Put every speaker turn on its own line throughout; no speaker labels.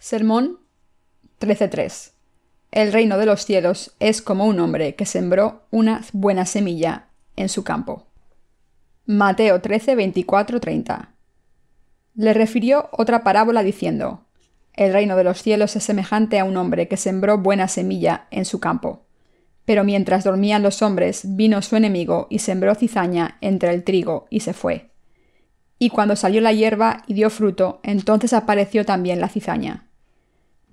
Sermón 13.3. El reino de los cielos es como un hombre que sembró una buena semilla en su campo. Mateo 13:24-30. Le refirió otra parábola diciendo: El reino de los cielos es semejante a un hombre que sembró buena semilla en su campo. Pero mientras dormían los hombres, vino su enemigo y sembró cizaña entre el trigo y se fue. Y cuando salió la hierba y dio fruto, entonces apareció también la cizaña.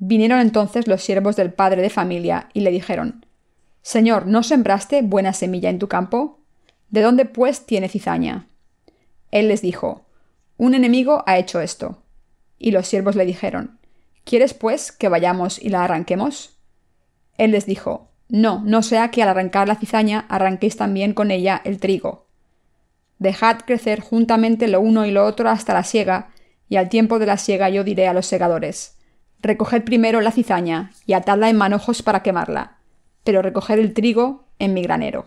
Vinieron entonces los siervos del padre de familia y le dijeron: Señor, ¿no sembraste buena semilla en tu campo? ¿De dónde pues tiene cizaña? Él les dijo: Un enemigo ha hecho esto. Y los siervos le dijeron: ¿Quieres pues que vayamos y la arranquemos? Él les dijo: No sea que al arrancar la cizaña arranquéis también con ella el trigo. Dejad crecer juntamente lo uno y lo otro hasta la siega, y al tiempo de la siega yo diré a los segadores: Recoged primero la cizaña y atadla en manojos para quemarla, pero recoged el trigo en mi granero.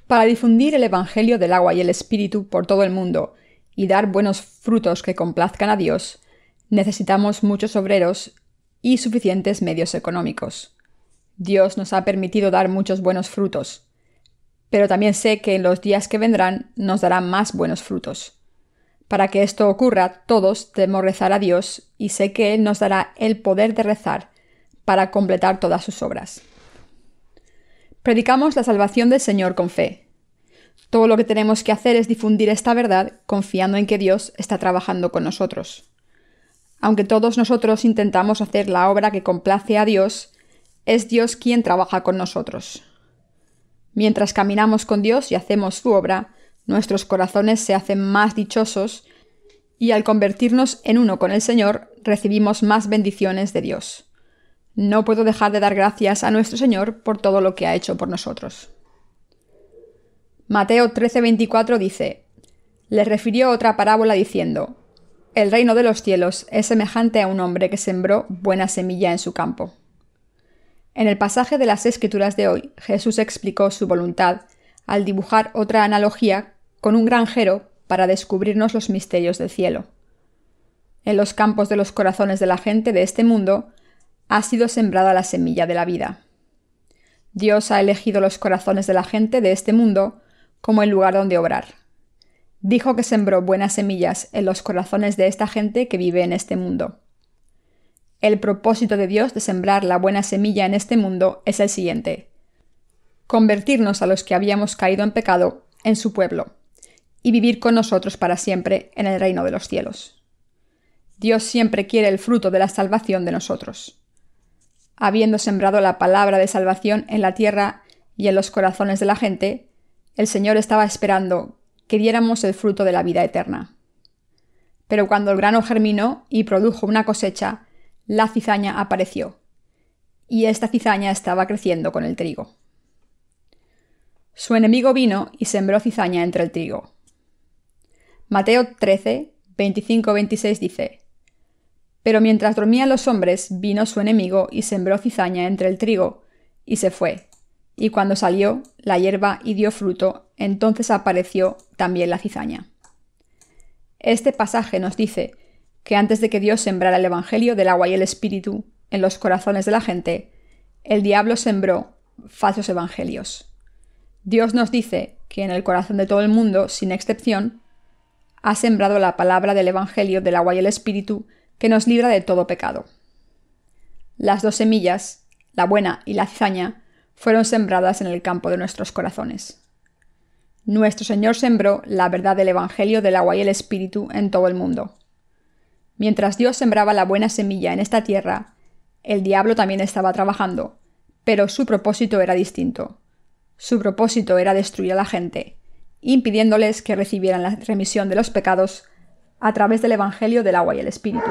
Para difundir el Evangelio del agua y el Espíritu por todo el mundo y dar buenos frutos que complazcan a Dios, necesitamos muchos obreros y suficientes medios económicos. Dios nos ha permitido dar muchos buenos frutos, pero también sé que en los días que vendrán nos dará más buenos frutos. Para que esto ocurra, todos debemos rezar a Dios y sé que Él nos dará el poder de rezar para completar todas sus obras. Predicamos la salvación del Señor con fe. Todo lo que tenemos que hacer es difundir esta verdad confiando en que Dios está trabajando con nosotros. Aunque todos nosotros intentamos hacer la obra que complace a Dios, es Dios quien trabaja con nosotros. Mientras caminamos con Dios y hacemos su obra, nuestros corazones se hacen más dichosos y al convertirnos en uno con el Señor, recibimos más bendiciones de Dios. No puedo dejar de dar gracias a nuestro Señor por todo lo que ha hecho por nosotros. Mateo 13:24 dice: Le refirió otra parábola diciendo: El reino de los cielos es semejante a un hombre que sembró buena semilla en su campo. En el pasaje de las Escrituras de hoy, Jesús explicó su voluntad al dibujar otra analogía con un granjero para descubrirnos los misterios del cielo. En los campos de los corazones de la gente de este mundo ha sido sembrada la semilla de la vida. Dios ha elegido los corazones de la gente de este mundo como el lugar donde obrar. Dijo que sembró buenas semillas en los corazones de esta gente que vive en este mundo. El propósito de Dios de sembrar la buena semilla en este mundo es el siguiente: convertirnos a los que habíamos caído en pecado en su pueblo y vivir con nosotros para siempre en el reino de los cielos. Dios siempre quiere el fruto de la salvación de nosotros. Habiendo sembrado la palabra de salvación en la tierra y en los corazones de la gente, el Señor estaba esperando que diéramos el fruto de la vida eterna. Pero cuando el grano germinó y produjo una cosecha, la cizaña apareció, y esta cizaña estaba creciendo con el trigo. Su enemigo vino y sembró cizaña entre el trigo. Mateo 13:25-26 dice: Pero mientras dormían los hombres, vino su enemigo y sembró cizaña entre el trigo, y se fue. Y cuando salió la hierba y dio fruto, entonces apareció también la cizaña. Este pasaje nos dice que antes de que Dios sembrara el Evangelio del agua y el Espíritu en los corazones de la gente, el diablo sembró falsos evangelios. Dios nos dice que en el corazón de todo el mundo, sin excepción, ha sembrado la palabra del Evangelio del agua y el Espíritu que nos libra de todo pecado. Las dos semillas, la buena y la cizaña, fueron sembradas en el campo de nuestros corazones. Nuestro Señor sembró la verdad del Evangelio del agua y el Espíritu en todo el mundo. Mientras Dios sembraba la buena semilla en esta tierra, el diablo también estaba trabajando, pero su propósito era distinto. Su propósito era destruir a la gente, impidiéndoles que recibieran la remisión de los pecados a través del Evangelio del agua y el Espíritu.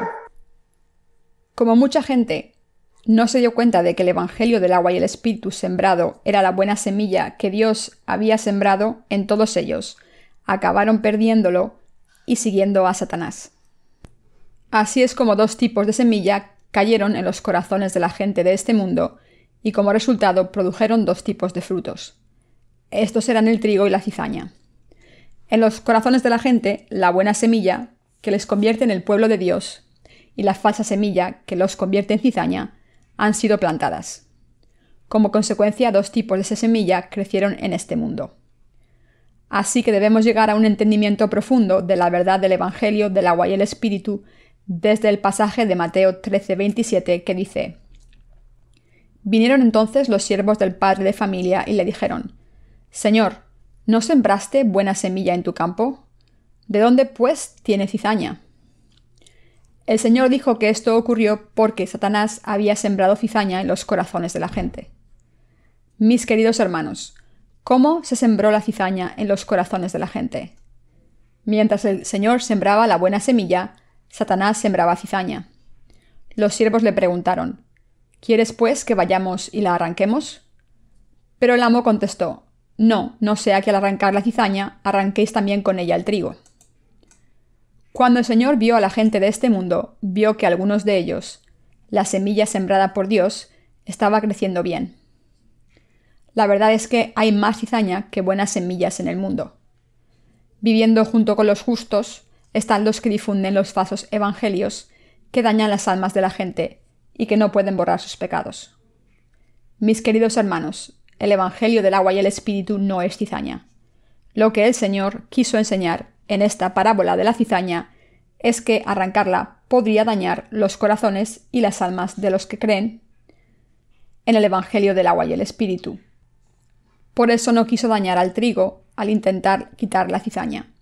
Como mucha gente no se dio cuenta de que el Evangelio del agua y el Espíritu sembrado era la buena semilla que Dios había sembrado en todos ellos, acabaron perdiéndolo y siguiendo a Satanás. Así es como dos tipos de semilla cayeron en los corazones de la gente de este mundo y como resultado produjeron dos tipos de frutos. Estos eran el trigo y la cizaña. En los corazones de la gente, la buena semilla, que les convierte en el pueblo de Dios, y la falsa semilla, que los convierte en cizaña, han sido plantadas. Como consecuencia, 2 tipos de esa semilla crecieron en este mundo. Así que debemos llegar a un entendimiento profundo de la verdad del Evangelio del agua y el Espíritu desde el pasaje de Mateo 13:27 que dice: Vinieron entonces los siervos del padre de familia y le dijeron: Señor, ¿no sembraste buena semilla en tu campo? ¿De dónde, pues, tiene cizaña? El Señor dijo que esto ocurrió porque Satanás había sembrado cizaña en los corazones de la gente. Mis queridos hermanos, ¿cómo se sembró la cizaña en los corazones de la gente? Mientras el Señor sembraba la buena semilla, Satanás sembraba cizaña. Los siervos le preguntaron: ¿Quieres, pues, que vayamos y la arranquemos? Pero el amo contestó: No, no sea que al arrancar la cizaña, arranquéis también con ella el trigo. Cuando el Señor vio a la gente de este mundo, vio que algunos de ellos, la semilla sembrada por Dios, estaba creciendo bien. La verdad es que hay más cizaña que buenas semillas en el mundo. Viviendo junto con los justos están los que difunden los falsos evangelios que dañan las almas de la gente y que no pueden borrar sus pecados. Mis queridos hermanos, el Evangelio del agua y el Espíritu no es cizaña. Lo que el Señor quiso enseñar en esta parábola de la cizaña es que arrancarla podría dañar los corazones y las almas de los que creen en el Evangelio del agua y el Espíritu. Por eso no quiso dañar al trigo al intentar quitar la cizaña.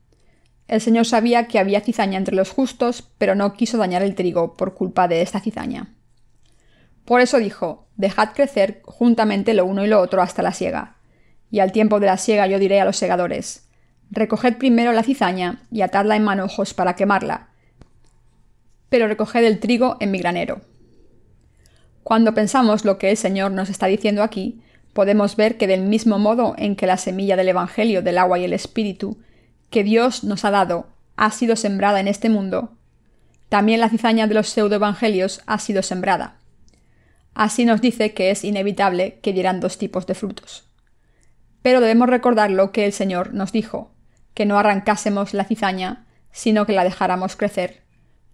El Señor sabía que había cizaña entre los justos, pero no quiso dañar el trigo por culpa de esta cizaña. Por eso dijo: Dejad crecer juntamente lo uno y lo otro hasta la siega. Y al tiempo de la siega yo diré a los segadores: Recoged primero la cizaña y atadla en manojos para quemarla, pero recoged el trigo en mi granero. Cuando pensamos lo que el Señor nos está diciendo aquí, podemos ver que del mismo modo en que la semilla del Evangelio del agua y el Espíritu que Dios nos ha dado ha sido sembrada en este mundo, también la cizaña de los pseudoevangelios ha sido sembrada. Así nos dice que es inevitable que dieran 2 tipos de frutos. Pero debemos recordar lo que el Señor nos dijo: que no arrancásemos la cizaña, sino que la dejáramos crecer,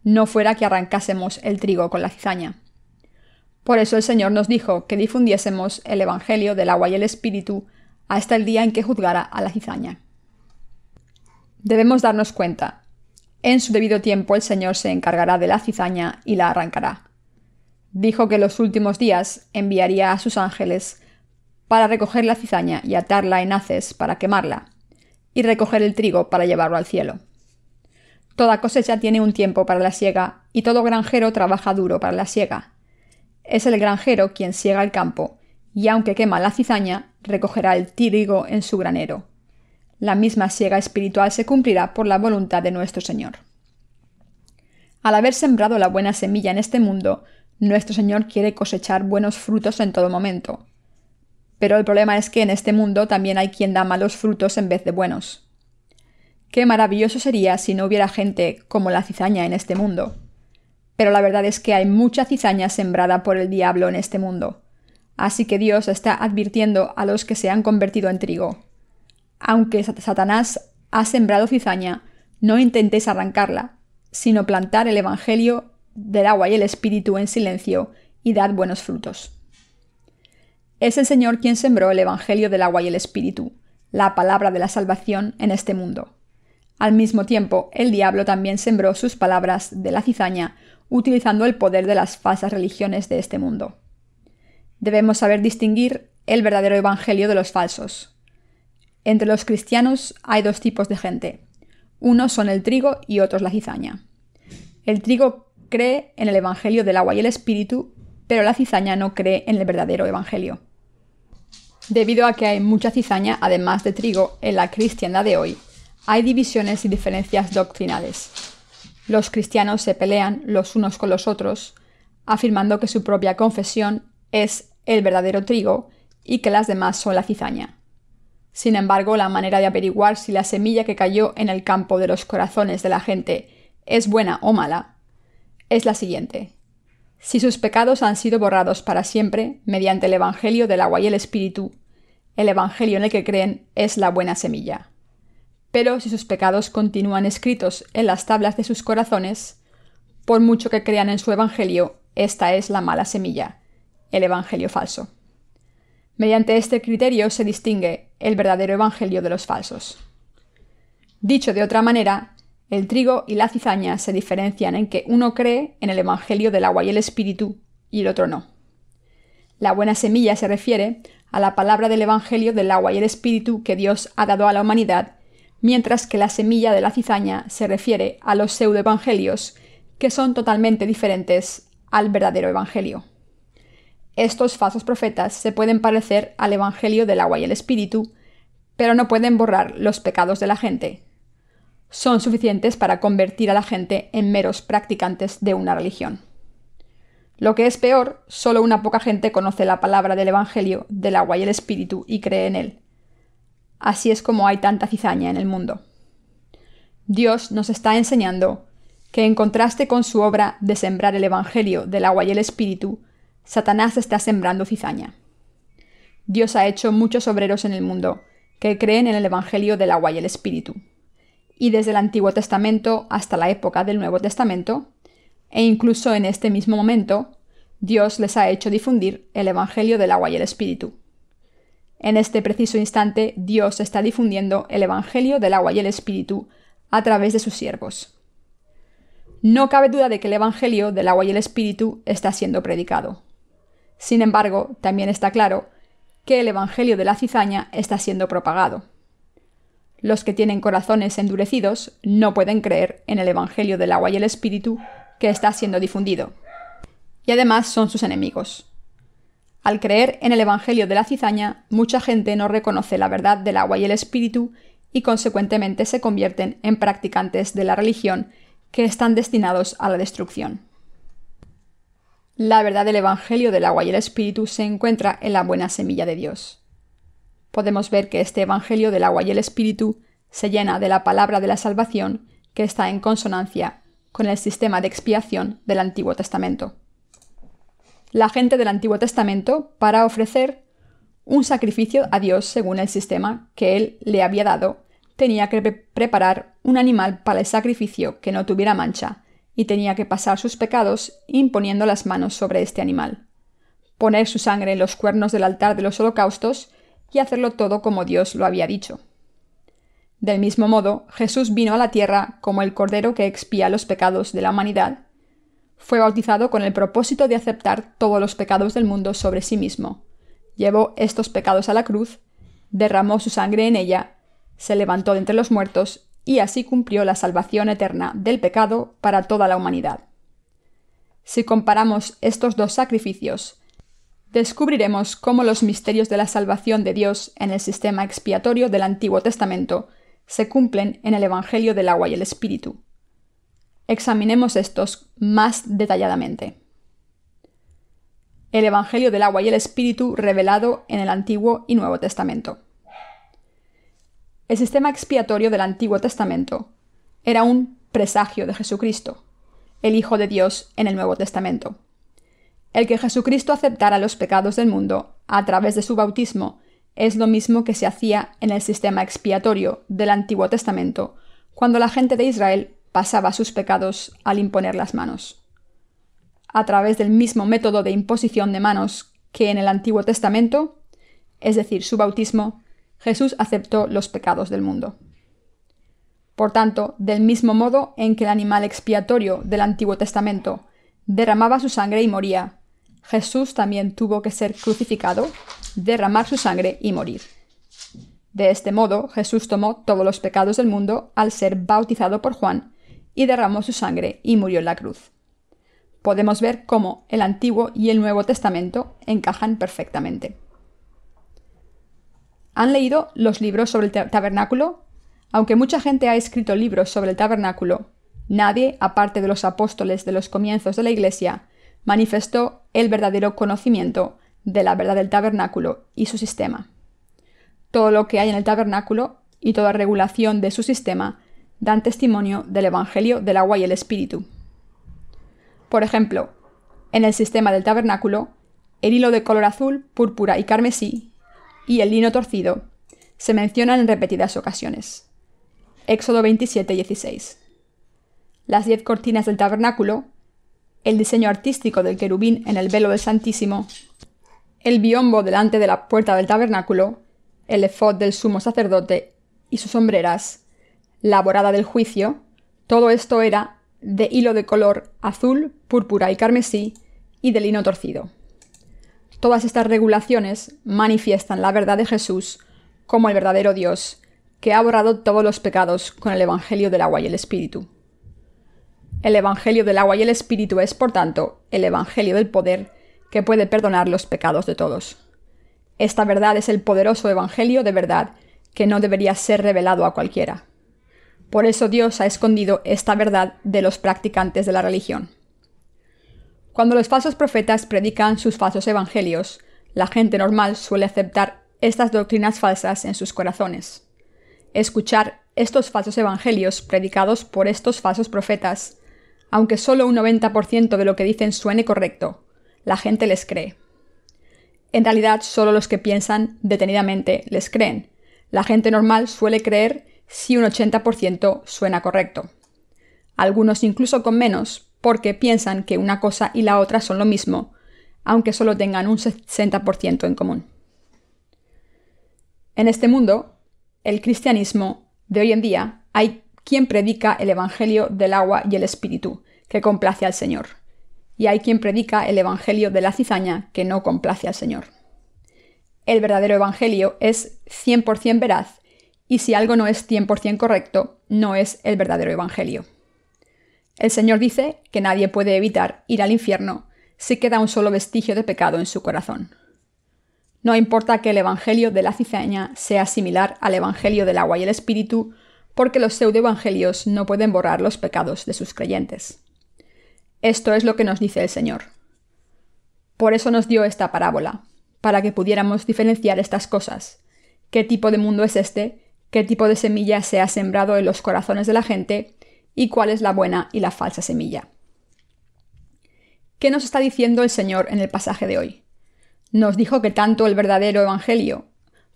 no fuera que arrancásemos el trigo con la cizaña. Por eso el Señor nos dijo que difundiésemos el Evangelio del agua y el Espíritu hasta el día en que juzgara a la cizaña. Debemos darnos cuenta: en su debido tiempo el Señor se encargará de la cizaña y la arrancará. Dijo que en los últimos días enviaría a sus ángeles para recoger la cizaña y atarla en haces para quemarla, y recoger el trigo para llevarlo al cielo. Toda cosecha tiene un tiempo para la siega, y todo granjero trabaja duro para la siega. Es el granjero quien siega el campo, y aunque quema la cizaña, recogerá el trigo en su granero. La misma siega espiritual se cumplirá por la voluntad de nuestro Señor. Al haber sembrado la buena semilla en este mundo, nuestro Señor quiere cosechar buenos frutos en todo momento. Pero el problema es que en este mundo también hay quien da malos frutos en vez de buenos. Qué maravilloso sería si no hubiera gente como la cizaña en este mundo. Pero la verdad es que hay mucha cizaña sembrada por el diablo en este mundo. Así que Dios está advirtiendo a los que se han convertido en trigo: aunque Satanás ha sembrado cizaña, no intentéis arrancarla, sino plantar el Evangelio del agua y el Espíritu en silencio y dad buenos frutos. Es el Señor quien sembró el Evangelio del agua y el Espíritu, la palabra de la salvación en este mundo. Al mismo tiempo, el diablo también sembró sus palabras de la cizaña, utilizando el poder de las falsas religiones de este mundo. Debemos saber distinguir el verdadero Evangelio de los falsos. Entre los cristianos hay 2 tipos de gente. Unos son el trigo y otros la cizaña. El trigo cree en el Evangelio del agua y el Espíritu, pero la cizaña no cree en el verdadero Evangelio. Debido a que hay mucha cizaña, además de trigo, en la cristiandad de hoy, hay divisiones y diferencias doctrinales. Los cristianos se pelean los unos con los otros, afirmando que su propia confesión es el verdadero trigo y que las demás son la cizaña. Sin embargo, la manera de averiguar si la semilla que cayó en el campo de los corazones de la gente es buena o mala es la siguiente: si sus pecados han sido borrados para siempre mediante el Evangelio del agua y el Espíritu, el Evangelio en el que creen es la buena semilla. Pero si sus pecados continúan escritos en las tablas de sus corazones, Por mucho que crean en su evangelio, esta es la mala semilla, el evangelio falso. Mediante este criterio se distingue el verdadero evangelio de los falsos. Dicho de otra manera, el trigo y la cizaña se diferencian en que uno cree en el evangelio del agua y el espíritu y el otro no. La buena semilla se refiere a la palabra del evangelio del agua y el espíritu que Dios ha dado a la humanidad, mientras que la semilla de la cizaña se refiere a los pseudoevangelios, que son totalmente diferentes al verdadero evangelio. Estos falsos profetas se pueden parecer al evangelio del agua y el espíritu, pero no pueden borrar los pecados de la gente. Son suficientes para convertir a la gente en meros practicantes de una religión. Lo que es peor, solo una poca gente conoce la palabra del evangelio del agua y el espíritu y cree en él. Así es como hay tanta cizaña en el mundo. Dios nos está enseñando que, en contraste con su obra de sembrar el evangelio del agua y el espíritu, Satanás está sembrando cizaña. Dios ha hecho muchos obreros en el mundo que creen en el evangelio del agua y el espíritu. Y desde el Antiguo Testamento hasta la época del Nuevo Testamento, e incluso en este mismo momento, Dios les ha hecho difundir el evangelio del agua y el espíritu. En este preciso instante, Dios está difundiendo el evangelio del agua y el espíritu a través de sus siervos. No cabe duda de que el evangelio del agua y el espíritu está siendo predicado. Sin embargo, también está claro que el evangelio de la cizaña está siendo propagado. Los que tienen corazones endurecidos no pueden creer en el evangelio del agua y el espíritu que está siendo difundido. Y además son sus enemigos. Al creer en el evangelio de la cizaña, mucha gente no reconoce la verdad del agua y el espíritu y consecuentemente se convierten en practicantes de la religión que están destinados a la destrucción. La verdad del evangelio del agua y el espíritu se encuentra en la buena semilla de Dios. Podemos ver que este evangelio del agua y el espíritu se llena de la palabra de la salvación que está en consonancia con el sistema de expiación del Antiguo Testamento. La gente del Antiguo Testamento, para ofrecer un sacrificio a Dios según el sistema que Él le había dado, tenía que preparar un animal para el sacrificio que no tuviera mancha y tenía que pasar sus pecados imponiendo las manos sobre este animal, poner su sangre en los cuernos del altar de los holocaustos y hacerlo todo como Dios lo había dicho. Del mismo modo, Jesús vino a la tierra como el Cordero que expía los pecados de la humanidad. Fue bautizado con el propósito de aceptar todos los pecados del mundo sobre sí mismo. Llevó estos pecados a la cruz, derramó su sangre en ella, se levantó de entre los muertos y así cumplió la salvación eterna del pecado para toda la humanidad. Si comparamos estos dos sacrificios, descubriremos cómo los misterios de la salvación de Dios en el sistema expiatorio del Antiguo Testamento se cumplen en el Evangelio del agua y el Espíritu. Examinemos estos más detalladamente. El Evangelio del agua y el Espíritu revelado en el Antiguo y Nuevo Testamento. El sistema expiatorio del Antiguo Testamento era un presagio de Jesucristo, el Hijo de Dios en el Nuevo Testamento. El que Jesucristo aceptara los pecados del mundo a través de su bautismo es lo mismo que se hacía en el sistema expiatorio del Antiguo Testamento cuando la gente de Israel pasaba sus pecados al imponer las manos. A través del mismo método de imposición de manos que en el Antiguo Testamento, es decir, su bautismo, Jesús aceptó los pecados del mundo. Por tanto, del mismo modo en que el animal expiatorio del Antiguo Testamento derramaba su sangre y moría, Jesús también tuvo que ser crucificado, derramar su sangre y morir. De este modo, Jesús tomó todos los pecados del mundo al ser bautizado por Juan y derramó su sangre y murió en la cruz. Podemos ver cómo el Antiguo y el Nuevo Testamento encajan perfectamente. ¿Han leído los libros sobre el tabernáculo? Aunque mucha gente ha escrito libros sobre el tabernáculo, nadie, aparte de los apóstoles de los comienzos de la Iglesia, manifestó el verdadero conocimiento de la verdad del tabernáculo y su sistema. Todo lo que hay en el tabernáculo y toda regulación de su sistema dan testimonio del Evangelio del agua y el Espíritu. Por ejemplo, en el sistema del tabernáculo, el hilo de color azul, púrpura y carmesí y el lino torcido se mencionan en repetidas ocasiones. Éxodo 27:16. Las 10 cortinas del tabernáculo, el diseño artístico del querubín en el velo del Santísimo, el biombo delante de la puerta del tabernáculo, el efod del sumo sacerdote y sus hombreras, la borada del juicio, todo esto era de hilo de color azul, púrpura y carmesí y de lino torcido. Todas estas regulaciones manifiestan la verdad de Jesús como el verdadero Dios, que ha borrado todos los pecados con el Evangelio del agua y el Espíritu. El Evangelio del agua y el Espíritu es, por tanto, el Evangelio del poder que puede perdonar los pecados de todos. Esta verdad es el poderoso Evangelio de verdad que no debería ser revelado a cualquiera. Por eso Dios ha escondido esta verdad de los practicantes de la religión. Cuando los falsos profetas predican sus falsos evangelios, la gente normal suele aceptar estas doctrinas falsas en sus corazones. Escuchar estos falsos evangelios predicados por estos falsos profetas, aunque solo un 90% de lo que dicen suene correcto, la gente les cree. En realidad, solo los que piensan detenidamente les creen. La gente normal suele creer si un 80% suena correcto. Algunos incluso con menos, porque piensan que una cosa y la otra son lo mismo, aunque solo tengan un 60% en común. En este mundo, el cristianismo de hoy en día, hay quien predica el Evangelio del agua y el Espíritu, que complace al Señor, y hay quien predica el Evangelio de la cizaña, que no complace al Señor. El verdadero Evangelio es 100% veraz, y si algo no es 100% correcto, no es el verdadero Evangelio. El Señor dice que nadie puede evitar ir al infierno si queda un solo vestigio de pecado en su corazón. No importa que el Evangelio de la cizaña sea similar al Evangelio del agua y el Espíritu, porque los pseudoevangelios no pueden borrar los pecados de sus creyentes. Esto es lo que nos dice el Señor. Por eso nos dio esta parábola, para que pudiéramos diferenciar estas cosas. ¿Qué tipo de mundo es este? ¿Qué tipo de semilla se ha sembrado en los corazones de la gente? ¿Y cuál es la buena y la falsa semilla? ¿Qué nos está diciendo el Señor en el pasaje de hoy? Nos dijo que tanto el verdadero Evangelio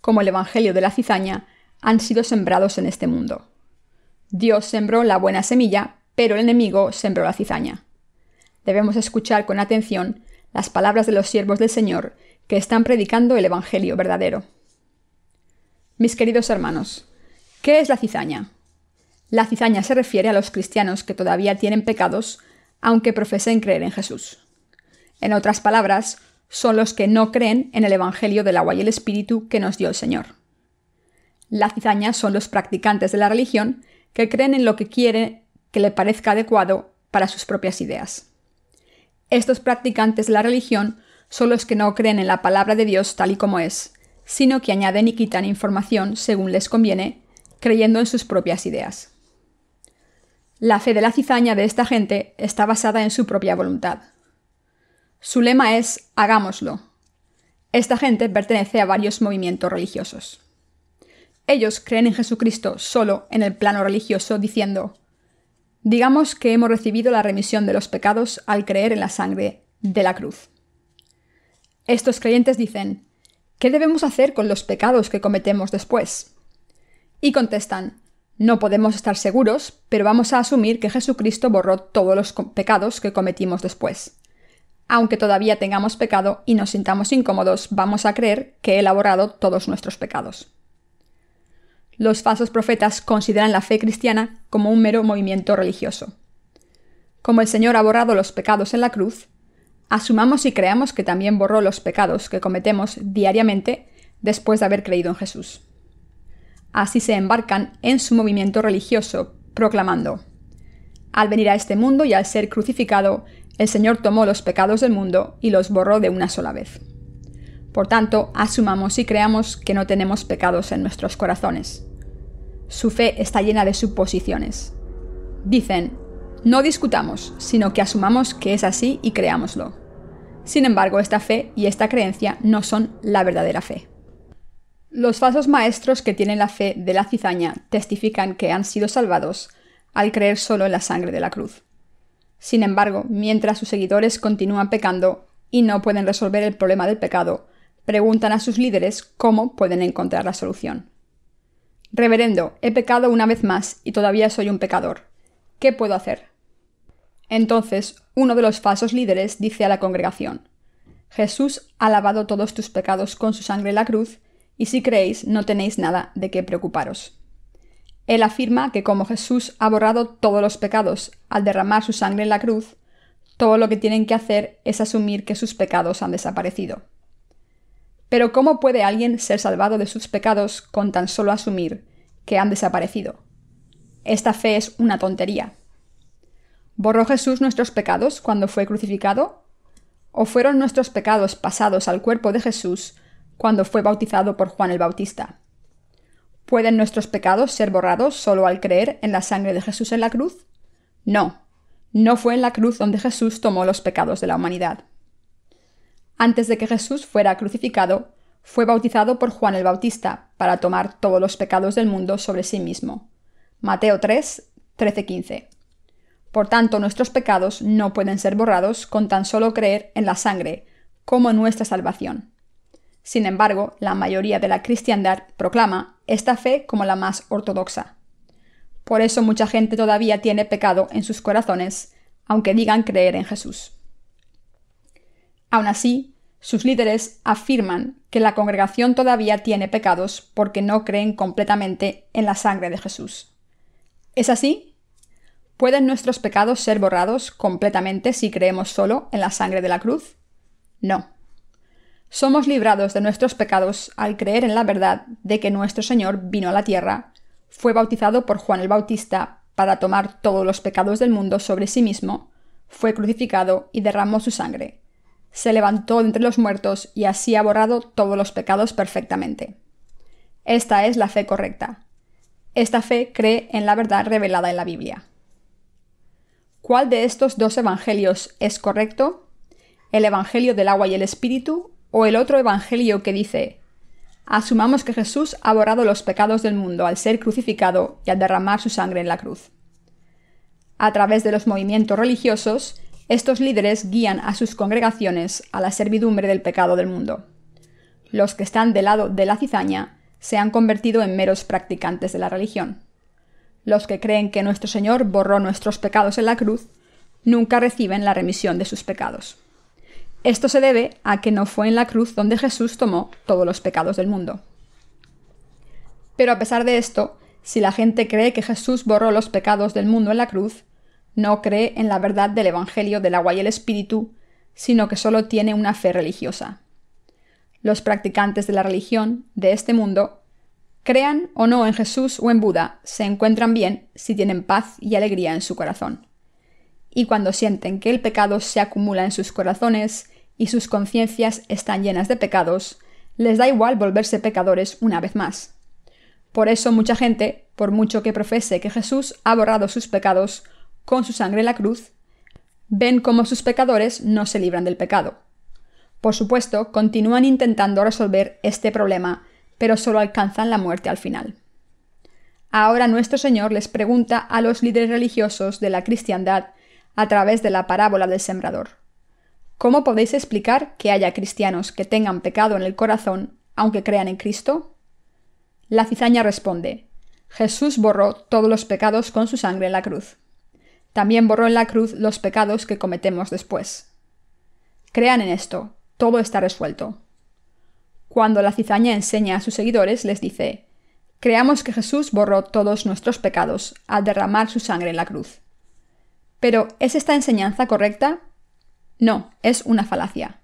como el Evangelio de la cizaña han sido sembrados en este mundo. Dios sembró la buena semilla, pero el enemigo sembró la cizaña. Debemos escuchar con atención las palabras de los siervos del Señor que están predicando el Evangelio verdadero. Mis queridos hermanos, ¿qué es la cizaña? La cizaña se refiere a los cristianos que todavía tienen pecados, aunque profesen creer en Jesús. En otras palabras, son los que no creen en el Evangelio del agua y el Espíritu que nos dio el Señor. La cizaña son los practicantes de la religión que creen en lo que quiere que le parezca adecuado para sus propias ideas. Estos practicantes de la religión son los que no creen en la palabra de Dios tal y como es, sino que añaden y quitan información según les conviene, creyendo en sus propias ideas. La fe de la cizaña de esta gente está basada en su propia voluntad. Su lema es «hagámoslo». Esta gente pertenece a varios movimientos religiosos. Ellos creen en Jesucristo solo en el plano religioso, diciendo: digamos que hemos recibido la remisión de los pecados al creer en la sangre de la cruz. Estos creyentes dicen: ¿qué debemos hacer con los pecados que cometemos después? Y contestan: no podemos estar seguros, pero vamos a asumir que Jesucristo borró todos los pecados que cometimos después. Aunque todavía tengamos pecado y nos sintamos incómodos, vamos a creer que Él ha borrado todos nuestros pecados. Los falsos profetas consideran la fe cristiana como un mero movimiento religioso. Como el Señor ha borrado los pecados en la cruz, asumamos y creamos que también borró los pecados que cometemos diariamente después de haber creído en Jesús. Así se embarcan en su movimiento religioso, proclamando: al venir a este mundo y al ser crucificado, el Señor tomó los pecados del mundo y los borró de una sola vez. Por tanto, asumamos y creamos que no tenemos pecados en nuestros corazones. Su fe está llena de suposiciones. Dicen: no discutamos, sino que asumamos que es así y creámoslo. Sin embargo, esta fe y esta creencia no son la verdadera fe. Los falsos maestros que tienen la fe de la cizaña testifican que han sido salvados al creer solo en la sangre de la cruz. Sin embargo, mientras sus seguidores continúan pecando y no pueden resolver el problema del pecado, preguntan a sus líderes cómo pueden encontrar la solución. Reverendo, he pecado una vez más y todavía soy un pecador. ¿Qué puedo hacer? Entonces, uno de los falsos líderes dice a la congregación: Jesús ha lavado todos tus pecados con su sangre en la cruz, y si creéis no tenéis nada de qué preocuparos. Él afirma que como Jesús ha borrado todos los pecados al derramar su sangre en la cruz, todo lo que tienen que hacer es asumir que sus pecados han desaparecido. Pero ¿cómo puede alguien ser salvado de sus pecados con tan solo asumir que han desaparecido? Esta fe es una tontería. ¿Borró Jesús nuestros pecados cuando fue crucificado? ¿O fueron nuestros pecados pasados al cuerpo de Jesús cuando fue bautizado por Juan el Bautista? ¿Pueden nuestros pecados ser borrados solo al creer en la sangre de Jesús en la cruz? No, no fue en la cruz donde Jesús tomó los pecados de la humanidad. Antes de que Jesús fuera crucificado, fue bautizado por Juan el Bautista para tomar todos los pecados del mundo sobre sí mismo. Mateo 3, 13-15. Por tanto, nuestros pecados no pueden ser borrados con tan solo creer en la sangre, como en nuestra salvación. Sin embargo, la mayoría de la cristiandad proclama esta fe como la más ortodoxa. Por eso mucha gente todavía tiene pecado en sus corazones, aunque digan creer en Jesús. Aún así, sus líderes afirman que la congregación todavía tiene pecados porque no creen completamente en la sangre de Jesús. ¿Es así? ¿Pueden nuestros pecados ser borrados completamente si creemos solo en la sangre de la cruz? No. Somos librados de nuestros pecados al creer en la verdad de que nuestro Señor vino a la tierra, fue bautizado por Juan el Bautista para tomar todos los pecados del mundo sobre sí mismo, fue crucificado y derramó su sangre. Se levantó de entre los muertos y así ha borrado todos los pecados perfectamente. Esta es la fe correcta. Esta fe cree en la verdad revelada en la Biblia. ¿Cuál de estos dos evangelios es correcto? ¿El evangelio del agua y el espíritu o el otro evangelio que dice: asumamos que Jesús ha borrado los pecados del mundo al ser crucificado y al derramar su sangre en la cruz? A través de los movimientos religiosos, estos líderes guían a sus congregaciones a la servidumbre del pecado del mundo. Los que están del lado de la cizaña se han convertido en meros practicantes de la religión. Los que creen que nuestro Señor borró nuestros pecados en la cruz nunca reciben la remisión de sus pecados. Esto se debe a que no fue en la cruz donde Jesús tomó todos los pecados del mundo. Pero a pesar de esto, si la gente cree que Jesús borró los pecados del mundo en la cruz, no cree en la verdad del Evangelio del agua y el Espíritu, sino que solo tiene una fe religiosa. Los practicantes de la religión de este mundo, crean o no en Jesús o en Buda, se encuentran bien si tienen paz y alegría en su corazón. Y cuando sienten que el pecado se acumula en sus corazones y sus conciencias están llenas de pecados, les da igual volverse pecadores una vez más. Por eso mucha gente, por mucho que profese que Jesús ha borrado sus pecados con su sangre en la cruz, ven cómo sus pecadores no se libran del pecado. Por supuesto, continúan intentando resolver este problema, pero solo alcanzan la muerte al final. Ahora nuestro Señor les pregunta a los líderes religiosos de la cristiandad a través de la parábola del sembrador: ¿cómo podéis explicar que haya cristianos que tengan pecado en el corazón aunque crean en Cristo? La cizaña responde: Jesús borró todos los pecados con su sangre en la cruz. También borró en la cruz los pecados que cometemos después. Crean en esto, todo está resuelto. Cuando la cizaña enseña a sus seguidores, les dice: creamos que Jesús borró todos nuestros pecados al derramar su sangre en la cruz. ¿Pero es esta enseñanza correcta? No, es una falacia.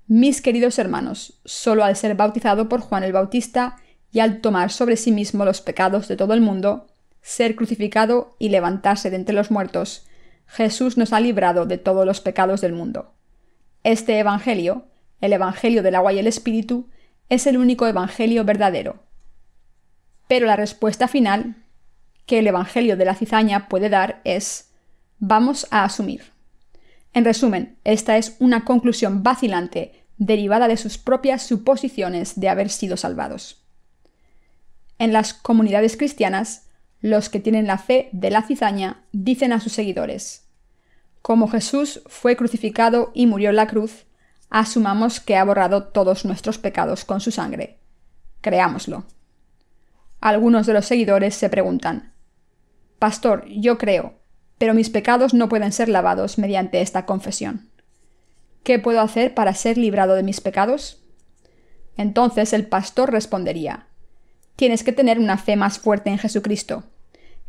Mis queridos hermanos, solo al ser bautizado por Juan el Bautista y al tomar sobre sí mismo los pecados de todo el mundo, ser crucificado y levantarse de entre los muertos, Jesús nos ha librado de todos los pecados del mundo. Este evangelio, el evangelio del agua y el espíritu, es el único evangelio verdadero. Pero la respuesta final que el evangelio de la cizaña puede dar es: vamos a asumir. En resumen, esta es una conclusión vacilante derivada de sus propias suposiciones de haber sido salvados. En las comunidades cristianas, los que tienen la fe de la cizaña dicen a sus seguidores: como Jesús fue crucificado y murió en la cruz, asumamos que ha borrado todos nuestros pecados con su sangre. Creámoslo. Algunos de los seguidores se preguntan: Pastor, yo creo, pero mis pecados no pueden ser lavados mediante esta confesión. ¿Qué puedo hacer para ser librado de mis pecados? Entonces el pastor respondería: tienes que tener una fe más fuerte en Jesucristo.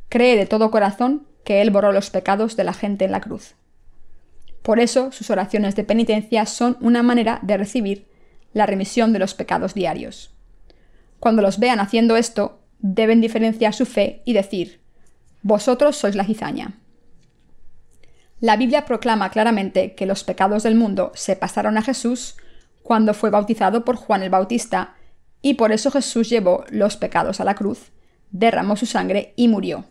Cree de todo corazón que Él borró los pecados de la gente en la cruz. Por eso sus oraciones de penitencia son una manera de recibir la remisión de los pecados diarios. Cuando los vean haciendo esto, deben diferenciar su fe y decir: vosotros sois la cizaña. La Biblia proclama claramente que los pecados del mundo se pasaron a Jesús cuando fue bautizado por Juan el Bautista, y por eso Jesús llevó los pecados a la cruz, derramó su sangre y murió.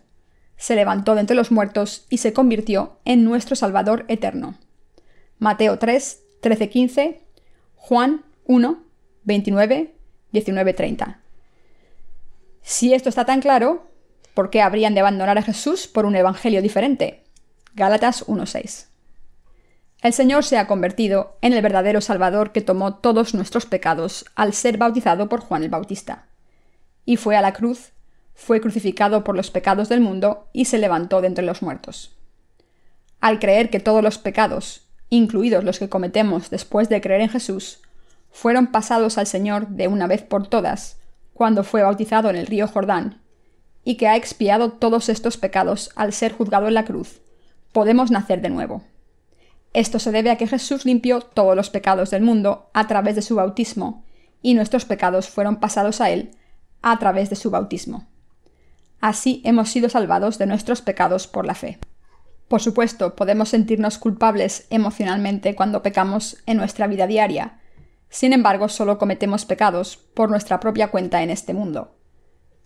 Se levantó de entre los muertos y se convirtió en nuestro Salvador eterno. Mateo 3, 13-15, Juan 1, 29, 19-30. Si esto está tan claro, ¿por qué habrían de abandonar a Jesús por un evangelio diferente? Gálatas 1:6. El Señor se ha convertido en el verdadero Salvador que tomó todos nuestros pecados al ser bautizado por Juan el Bautista. Y fue a la cruz, fue crucificado por los pecados del mundo y se levantó de entre los muertos. Al creer que todos los pecados, incluidos los que cometemos después de creer en Jesús, fueron pasados al Señor de una vez por todas, cuando fue bautizado en el río Jordán, y que ha expiado todos estos pecados al ser juzgado en la cruz, podemos nacer de nuevo. Esto se debe a que Jesús limpió todos los pecados del mundo a través de su bautismo, y nuestros pecados fueron pasados a Él a través de su bautismo. Así hemos sido salvados de nuestros pecados por la fe. Por supuesto, podemos sentirnos culpables emocionalmente cuando pecamos en nuestra vida diaria. Sin embargo, solo cometemos pecados por nuestra propia cuenta en este mundo.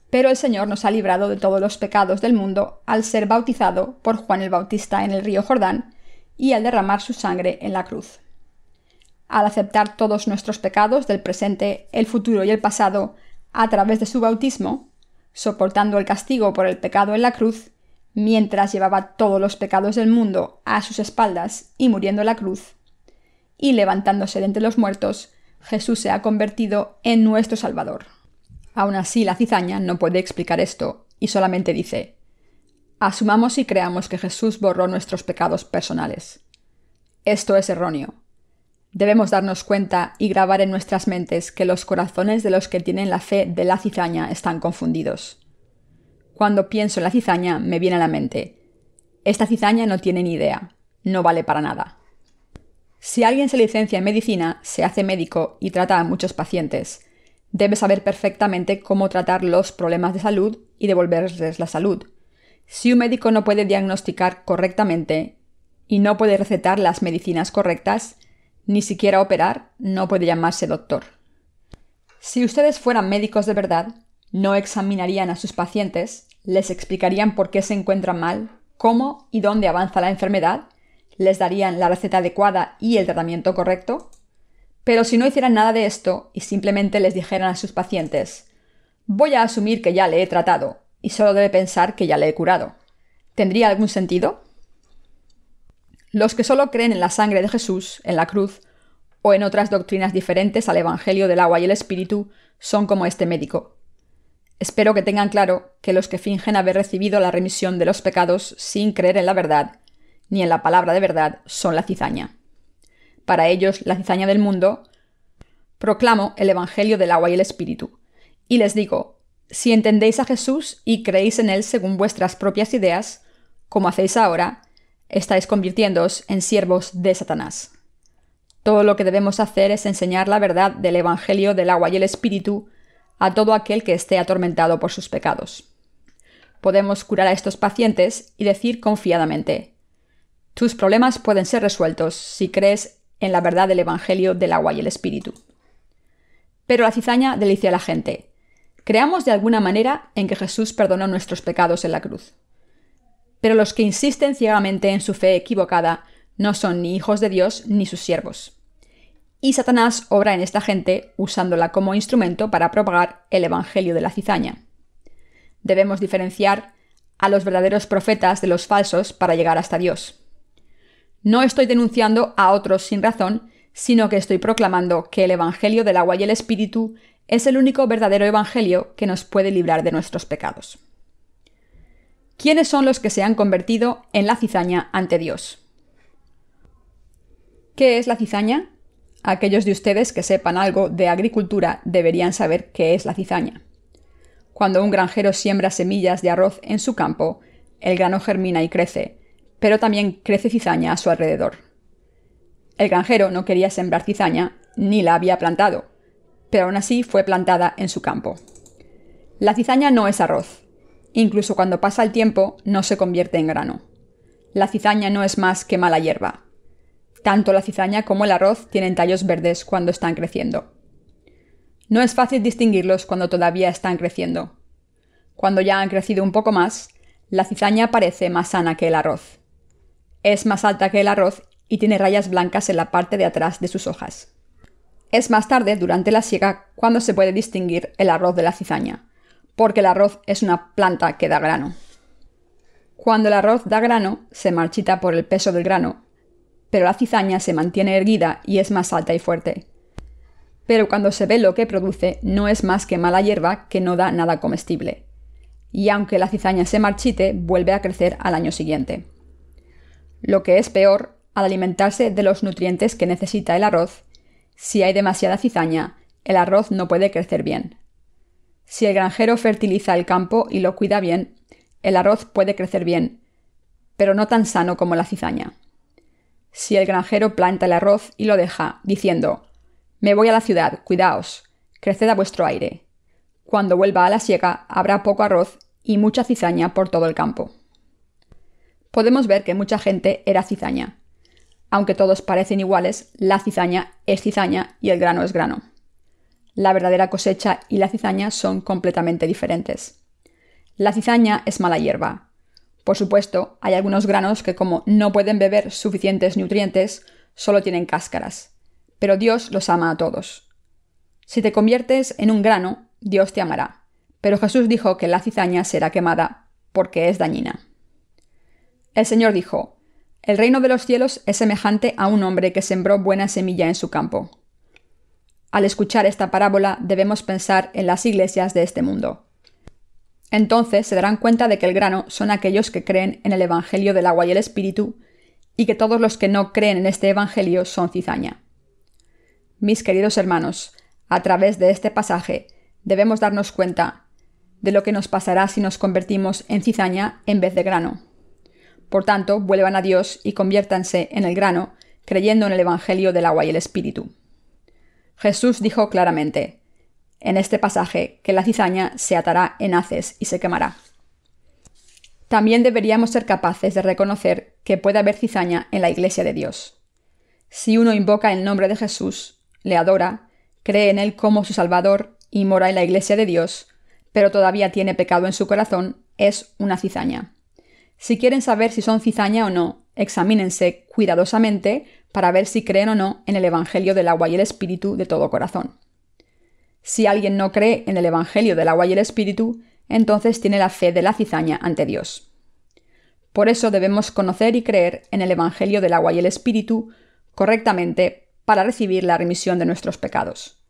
Pero el Señor nos ha librado de todos los pecados del mundo al ser bautizado por Juan el Bautista en el río Jordán y al derramar su sangre en la cruz. Al aceptar todos nuestros pecados del presente, el futuro y el pasado a través de su bautismo, soportando el castigo por el pecado en la cruz, mientras llevaba todos los pecados del mundo a sus espaldas y muriendo en la cruz, y levantándose de entre los muertos, Jesús se ha convertido en nuestro Salvador. Aún así, la cizaña no puede explicar esto y solamente dice: asumamos y creamos que Jesús borró nuestros pecados personales. Esto es erróneo. Debemos darnos cuenta y grabar en nuestras mentes que los corazones de los que tienen la fe de la cizaña están confundidos. Cuando pienso en la cizaña, me viene a la mente: esta cizaña no tiene ni idea, no vale para nada. Si alguien se licencia en medicina, se hace médico y trata a muchos pacientes, debe saber perfectamente cómo tratar los problemas de salud y devolverles la salud. Si un médico no puede diagnosticar correctamente y no puede recetar las medicinas correctas, ni siquiera operar, no puede llamarse doctor. Si ustedes fueran médicos de verdad, no examinarían a sus pacientes, les explicarían por qué se encuentran mal, cómo y dónde avanza la enfermedad, les darían la receta adecuada y el tratamiento correcto. Pero si no hicieran nada de esto y simplemente les dijeran a sus pacientes: voy a asumir que ya le he tratado y solo debe pensar que ya le he curado, ¿tendría algún sentido? Los que solo creen en la sangre de Jesús, en la cruz, o en otras doctrinas diferentes al Evangelio del agua y el Espíritu, son como este médico. Espero que tengan claro que los que fingen haber recibido la remisión de los pecados sin creer en la verdad, ni en la palabra de verdad, son la cizaña. Para ellos, la cizaña del mundo, proclamo el Evangelio del agua y el Espíritu. Y les digo: si entendéis a Jesús y creéis en Él según vuestras propias ideas, como hacéis ahora, estáis convirtiéndoos en siervos de Satanás. Todo lo que debemos hacer es enseñar la verdad del Evangelio del agua y el Espíritu a todo aquel que esté atormentado por sus pecados. Podemos curar a estos pacientes y decir confiadamente: tus problemas pueden ser resueltos si crees en la verdad del Evangelio del agua y el Espíritu. Pero la cizaña delicia a la gente. Creamos de alguna manera en que Jesús perdonó nuestros pecados en la cruz. Pero los que insisten ciegamente en su fe equivocada no son ni hijos de Dios ni sus siervos. Y Satanás obra en esta gente usándola como instrumento para propagar el Evangelio de la cizaña. Debemos diferenciar a los verdaderos profetas de los falsos para llegar hasta Dios. No estoy denunciando a otros sin razón, sino que estoy proclamando que el Evangelio del agua y el Espíritu es el único verdadero Evangelio que nos puede librar de nuestros pecados. ¿Quiénes son los que se han convertido en la cizaña ante Dios? ¿Qué es la cizaña? Aquellos de ustedes que sepan algo de agricultura deberían saber qué es la cizaña. Cuando un granjero siembra semillas de arroz en su campo, el grano germina y crece, pero también crece cizaña a su alrededor. El granjero no quería sembrar cizaña, ni la había plantado, pero aún así fue plantada en su campo. La cizaña no es arroz. Incluso cuando pasa el tiempo, no se convierte en grano. La cizaña no es más que mala hierba. Tanto la cizaña como el arroz tienen tallos verdes cuando están creciendo. No es fácil distinguirlos cuando todavía están creciendo. Cuando ya han crecido un poco más, la cizaña parece más sana que el arroz. Es más alta que el arroz y tiene rayas blancas en la parte de atrás de sus hojas. Es más tarde, durante la siega, cuando se puede distinguir el arroz de la cizaña, porque el arroz es una planta que da grano. Cuando el arroz da grano, se marchita por el peso del grano, pero la cizaña se mantiene erguida y es más alta y fuerte. Pero cuando se ve lo que produce, no es más que mala hierba que no da nada comestible. Y aunque la cizaña se marchite, vuelve a crecer al año siguiente. Lo que es peor, al alimentarse de los nutrientes que necesita el arroz, si hay demasiada cizaña, el arroz no puede crecer bien. Si el granjero fertiliza el campo y lo cuida bien, el arroz puede crecer bien, pero no tan sano como la cizaña. Si el granjero planta el arroz y lo deja, diciendo: «Me voy a la ciudad, cuidaos, creced a vuestro aire», cuando vuelva a la siega habrá poco arroz y mucha cizaña por todo el campo. Podemos ver que mucha gente era cizaña. Aunque todos parecen iguales, la cizaña es cizaña y el grano es grano. La verdadera cosecha y la cizaña son completamente diferentes. La cizaña es mala hierba. Por supuesto, hay algunos granos que, como no pueden beber suficientes nutrientes, solo tienen cáscaras. Pero Dios los ama a todos. Si te conviertes en un grano, Dios te amará. Pero Jesús dijo que la cizaña será quemada porque es dañina. El Señor dijo: «El reino de los cielos es semejante a un hombre que sembró buena semilla en su campo». Al escuchar esta parábola debemos pensar en las iglesias de este mundo. Entonces se darán cuenta de que el grano son aquellos que creen en el Evangelio del agua y el Espíritu, y que todos los que no creen en este Evangelio son cizaña. Mis queridos hermanos, a través de este pasaje debemos darnos cuenta de lo que nos pasará si nos convertimos en cizaña en vez de grano. Por tanto, vuelvan a Dios y conviértanse en el grano, creyendo en el Evangelio del agua y el Espíritu. Jesús dijo claramente, en este pasaje, que la cizaña se atará en haces y se quemará. También deberíamos ser capaces de reconocer que puede haber cizaña en la Iglesia de Dios. Si uno invoca el nombre de Jesús, le adora, cree en Él como su Salvador y mora en la Iglesia de Dios, pero todavía tiene pecado en su corazón, es una cizaña. Si quieren saber si son cizaña o no, examínense cuidadosamente para ver si creen o no en el Evangelio del agua y el Espíritu de todo corazón. Si alguien no cree en el Evangelio del agua y el Espíritu, entonces tiene la fe de la cizaña ante Dios. Por eso debemos conocer y creer en el Evangelio del agua y el Espíritu correctamente para recibir la remisión de nuestros pecados.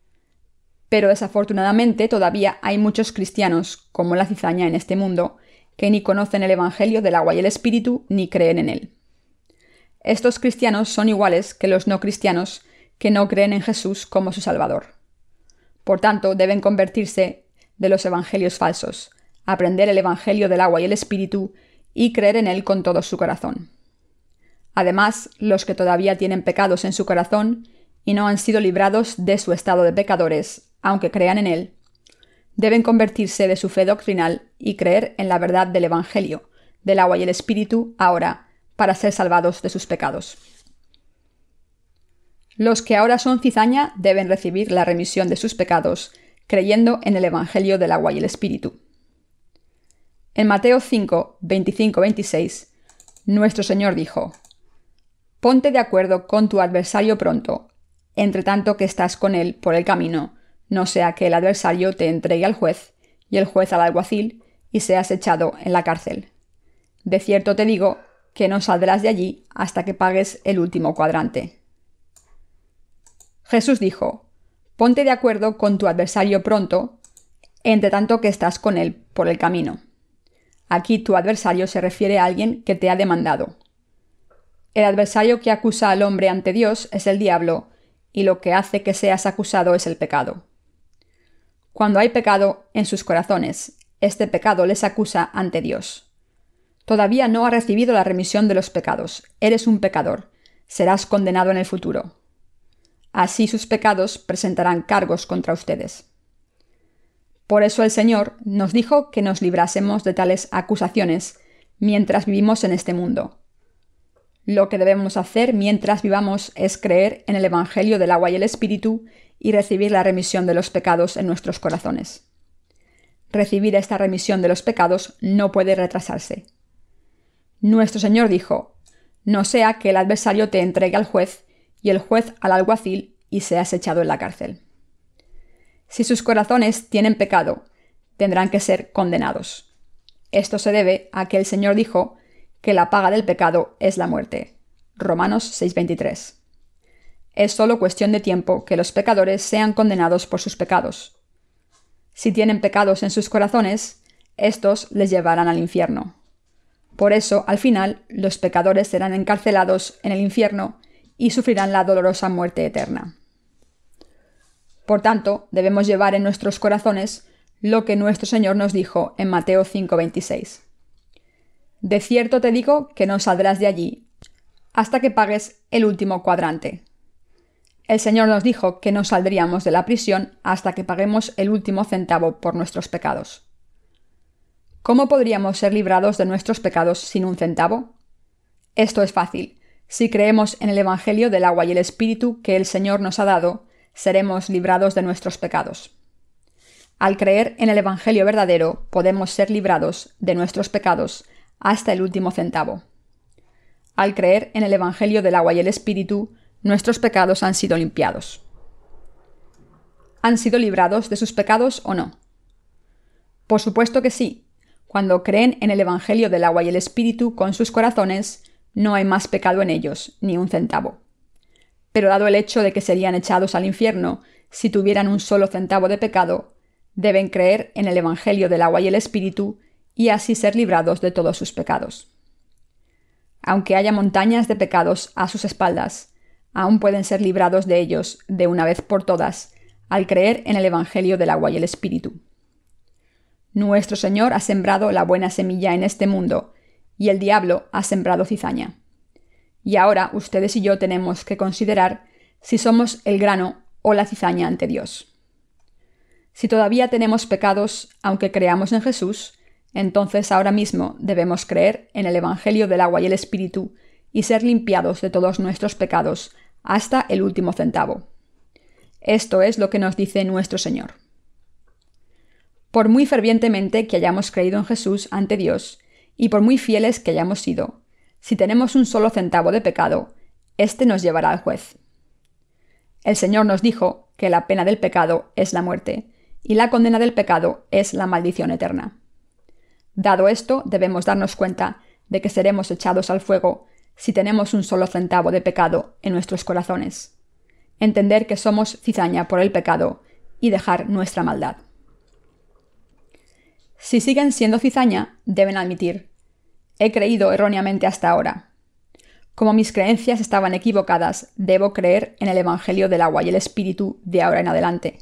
Pero desafortunadamente todavía hay muchos cristianos, como la cizaña en este mundo, que ni conocen el Evangelio del agua y el Espíritu ni creen en él. Estos cristianos son iguales que los no cristianos que no creen en Jesús como su Salvador. Por tanto, deben convertirse de los evangelios falsos, aprender el Evangelio del agua y el Espíritu y creer en él con todo su corazón. Además, los que todavía tienen pecados en su corazón y no han sido librados de su estado de pecadores, aunque crean en él, deben convertirse de su fe doctrinal y creer en la verdad del Evangelio, del agua y el Espíritu, ahora, para ser salvados de sus pecados. Los que ahora son cizaña deben recibir la remisión de sus pecados, creyendo en el Evangelio del agua y el Espíritu. En Mateo 5, 25-26, nuestro Señor dijo: «Ponte de acuerdo con tu adversario pronto, entre tanto que estás con él por el camino, no sea que el adversario te entregue al juez, y el juez al alguacil, y seas echado en la cárcel. De cierto te digo que no saldrás de allí hasta que pagues el último cuadrante». Jesús dijo: «Ponte de acuerdo con tu adversario pronto, entre tanto que estás con él por el camino». Aquí tu adversario se refiere a alguien que te ha demandado. El adversario que acusa al hombre ante Dios es el diablo, y lo que hace que seas acusado es el pecado. Cuando hay pecado en sus corazones, este pecado les acusa ante Dios. Todavía no has recibido la remisión de los pecados. Eres un pecador. Serás condenado en el futuro. Así sus pecados presentarán cargos contra ustedes. Por eso el Señor nos dijo que nos librásemos de tales acusaciones mientras vivimos en este mundo. Lo que debemos hacer mientras vivamos es creer en el Evangelio del agua y el Espíritu y recibir la remisión de los pecados en nuestros corazones. Recibir esta remisión de los pecados no puede retrasarse. Nuestro Señor dijo: no sea que el adversario te entregue al juez y el juez al alguacil y seas echado en la cárcel. Si sus corazones tienen pecado, tendrán que ser condenados. Esto se debe a que el Señor dijo que la paga del pecado es la muerte. Romanos 6:23. Es solo cuestión de tiempo que los pecadores sean condenados por sus pecados. Si tienen pecados en sus corazones, estos les llevarán al infierno. Por eso, al final, los pecadores serán encarcelados en el infierno y sufrirán la dolorosa muerte eterna. Por tanto, debemos llevar en nuestros corazones lo que nuestro Señor nos dijo en Mateo 5:26. De cierto te digo que no saldrás de allí hasta que pagues el último cuadrante. El Señor nos dijo que no saldríamos de la prisión hasta que paguemos el último centavo por nuestros pecados. ¿Cómo podríamos ser librados de nuestros pecados sin un centavo? Esto es fácil. Si creemos en el Evangelio del agua y el Espíritu que el Señor nos ha dado, seremos librados de nuestros pecados. Al creer en el Evangelio verdadero, podemos ser librados de nuestros pecados hasta el último centavo. Al creer en el Evangelio del agua y el Espíritu, nuestros pecados han sido limpiados. ¿Han sido librados de sus pecados o no? Por supuesto que sí. Cuando creen en el Evangelio del agua y el Espíritu con sus corazones, no hay más pecado en ellos, ni un centavo. Pero dado el hecho de que serían echados al infierno si tuvieran un solo centavo de pecado, deben creer en el Evangelio del agua y el Espíritu y así ser librados de todos sus pecados. Aunque haya montañas de pecados a sus espaldas, aún pueden ser librados de ellos de una vez por todas al creer en el Evangelio del agua y el Espíritu. Nuestro Señor ha sembrado la buena semilla en este mundo y el diablo ha sembrado cizaña. Y ahora ustedes y yo tenemos que considerar si somos el grano o la cizaña ante Dios. Si todavía tenemos pecados, aunque creamos en Jesús, entonces ahora mismo debemos creer en el Evangelio del agua y el Espíritu y ser limpiados de todos nuestros pecados hasta el último centavo. Esto es lo que nos dice nuestro Señor. Por muy fervientemente que hayamos creído en Jesús ante Dios y por muy fieles que hayamos sido, si tenemos un solo centavo de pecado, éste nos llevará al juez. El Señor nos dijo que la pena del pecado es la muerte y la condena del pecado es la maldición eterna. Dado esto, debemos darnos cuenta de que seremos echados al fuego si tenemos un solo centavo de pecado en nuestros corazones. Entender que somos cizaña por el pecado y dejar nuestra maldad. Si siguen siendo cizaña, deben admitir: he creído erróneamente hasta ahora. Como mis creencias estaban equivocadas, debo creer en el Evangelio del agua y el Espíritu de ahora en adelante.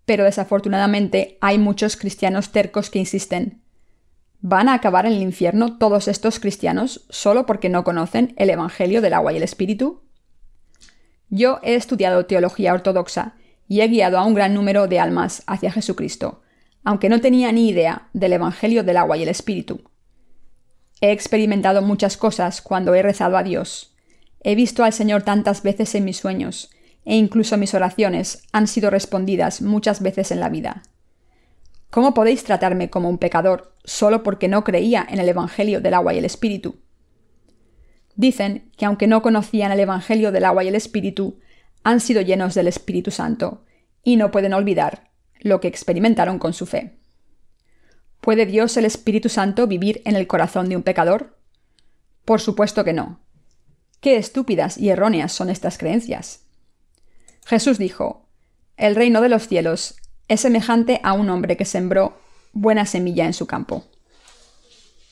Pero desafortunadamente hay muchos cristianos tercos que insisten: ¿van a acabar en el infierno todos estos cristianos solo porque no conocen el Evangelio del agua y el Espíritu? Yo he estudiado teología ortodoxa y he guiado a un gran número de almas hacia Jesucristo, aunque no tenía ni idea del Evangelio del agua y el Espíritu. He experimentado muchas cosas cuando he rezado a Dios. He visto al Señor tantas veces en mis sueños, e incluso mis oraciones han sido respondidas muchas veces en la vida. ¿Cómo podéis tratarme como un pecador solo porque no creía en el Evangelio del agua y el Espíritu? Dicen que aunque no conocían el Evangelio del agua y el Espíritu, han sido llenos del Espíritu Santo, y no pueden olvidar lo que experimentaron con su fe. ¿Puede Dios, el Espíritu Santo, vivir en el corazón de un pecador? Por supuesto que no. Qué estúpidas y erróneas son estas creencias. Jesús dijo: el reino de los cielos es semejante a un hombre que sembró buena semilla en su campo.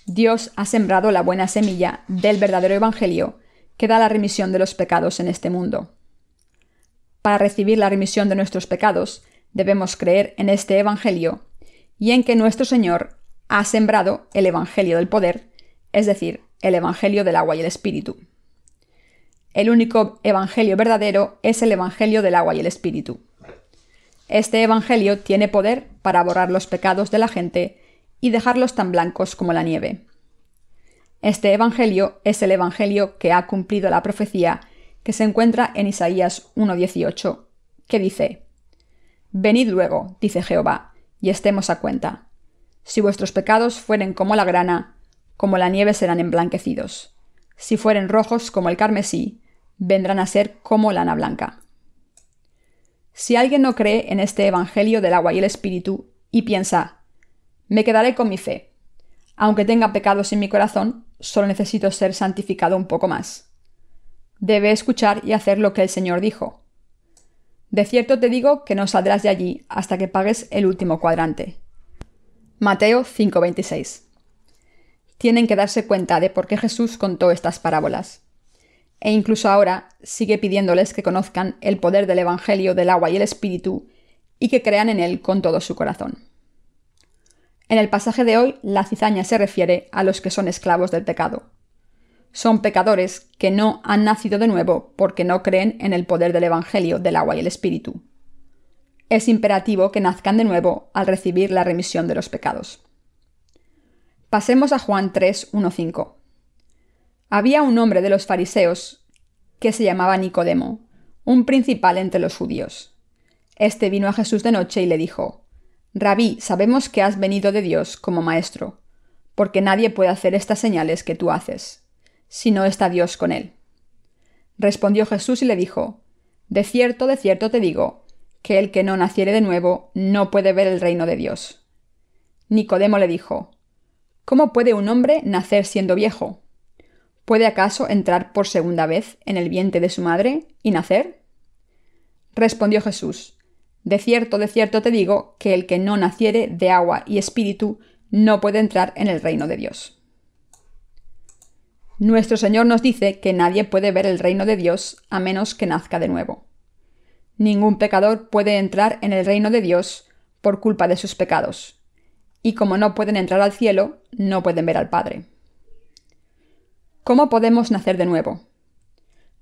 Dios ha sembrado la buena semilla del verdadero Evangelio que da la remisión de los pecados en este mundo. Para recibir la remisión de nuestros pecados, debemos creer en este Evangelio y en que nuestro Señor ha sembrado el Evangelio del poder, es decir, el Evangelio del agua y el Espíritu. El único Evangelio verdadero es el Evangelio del agua y el Espíritu. Este Evangelio tiene poder para borrar los pecados de la gente y dejarlos tan blancos como la nieve. Este Evangelio es el Evangelio que ha cumplido la profecía que se encuentra en Isaías 1:18, que dice: «Venid luego, dice Jehová, y estemos a cuenta. Si vuestros pecados fueren como la grana, como la nieve serán emblanquecidos. Si fueren rojos como el carmesí, vendrán a ser como lana blanca». Si alguien no cree en este Evangelio del agua y el Espíritu y piensa: «Me quedaré con mi fe. Aunque tenga pecados en mi corazón, solo necesito ser santificado un poco más», debe escuchar y hacer lo que el Señor dijo. «De cierto te digo que no saldrás de allí hasta que pagues el último cuadrante». Mateo 5:26. Tienen que darse cuenta de por qué Jesús contó estas parábolas. E incluso ahora sigue pidiéndoles que conozcan el poder del Evangelio del agua y el Espíritu y que crean en él con todo su corazón. En el pasaje de hoy, la cizaña se refiere a los que son esclavos del pecado. Son pecadores que no han nacido de nuevo porque no creen en el poder del Evangelio del agua y el Espíritu. Es imperativo que nazcan de nuevo al recibir la remisión de los pecados. Pasemos a Juan 3:1-5. Había un hombre de los fariseos que se llamaba Nicodemo, un principal entre los judíos. Este vino a Jesús de noche y le dijo: «Rabí, sabemos que has venido de Dios como maestro, porque nadie puede hacer estas señales que tú haces, si no está Dios con él». Respondió Jesús y le dijo: de cierto te digo, que el que no naciere de nuevo no puede ver el reino de Dios». Nicodemo le dijo: «¿Cómo puede un hombre nacer siendo viejo? ¿Puede acaso entrar por segunda vez en el vientre de su madre y nacer?». Respondió Jesús: de cierto te digo, que el que no naciere de agua y espíritu no puede entrar en el reino de Dios. Nuestro Señor nos dice que nadie puede ver el reino de Dios a menos que nazca de nuevo. Ningún pecador puede entrar en el reino de Dios por culpa de sus pecados, y como no pueden entrar al cielo, no pueden ver al Padre. ¿Cómo podemos nacer de nuevo?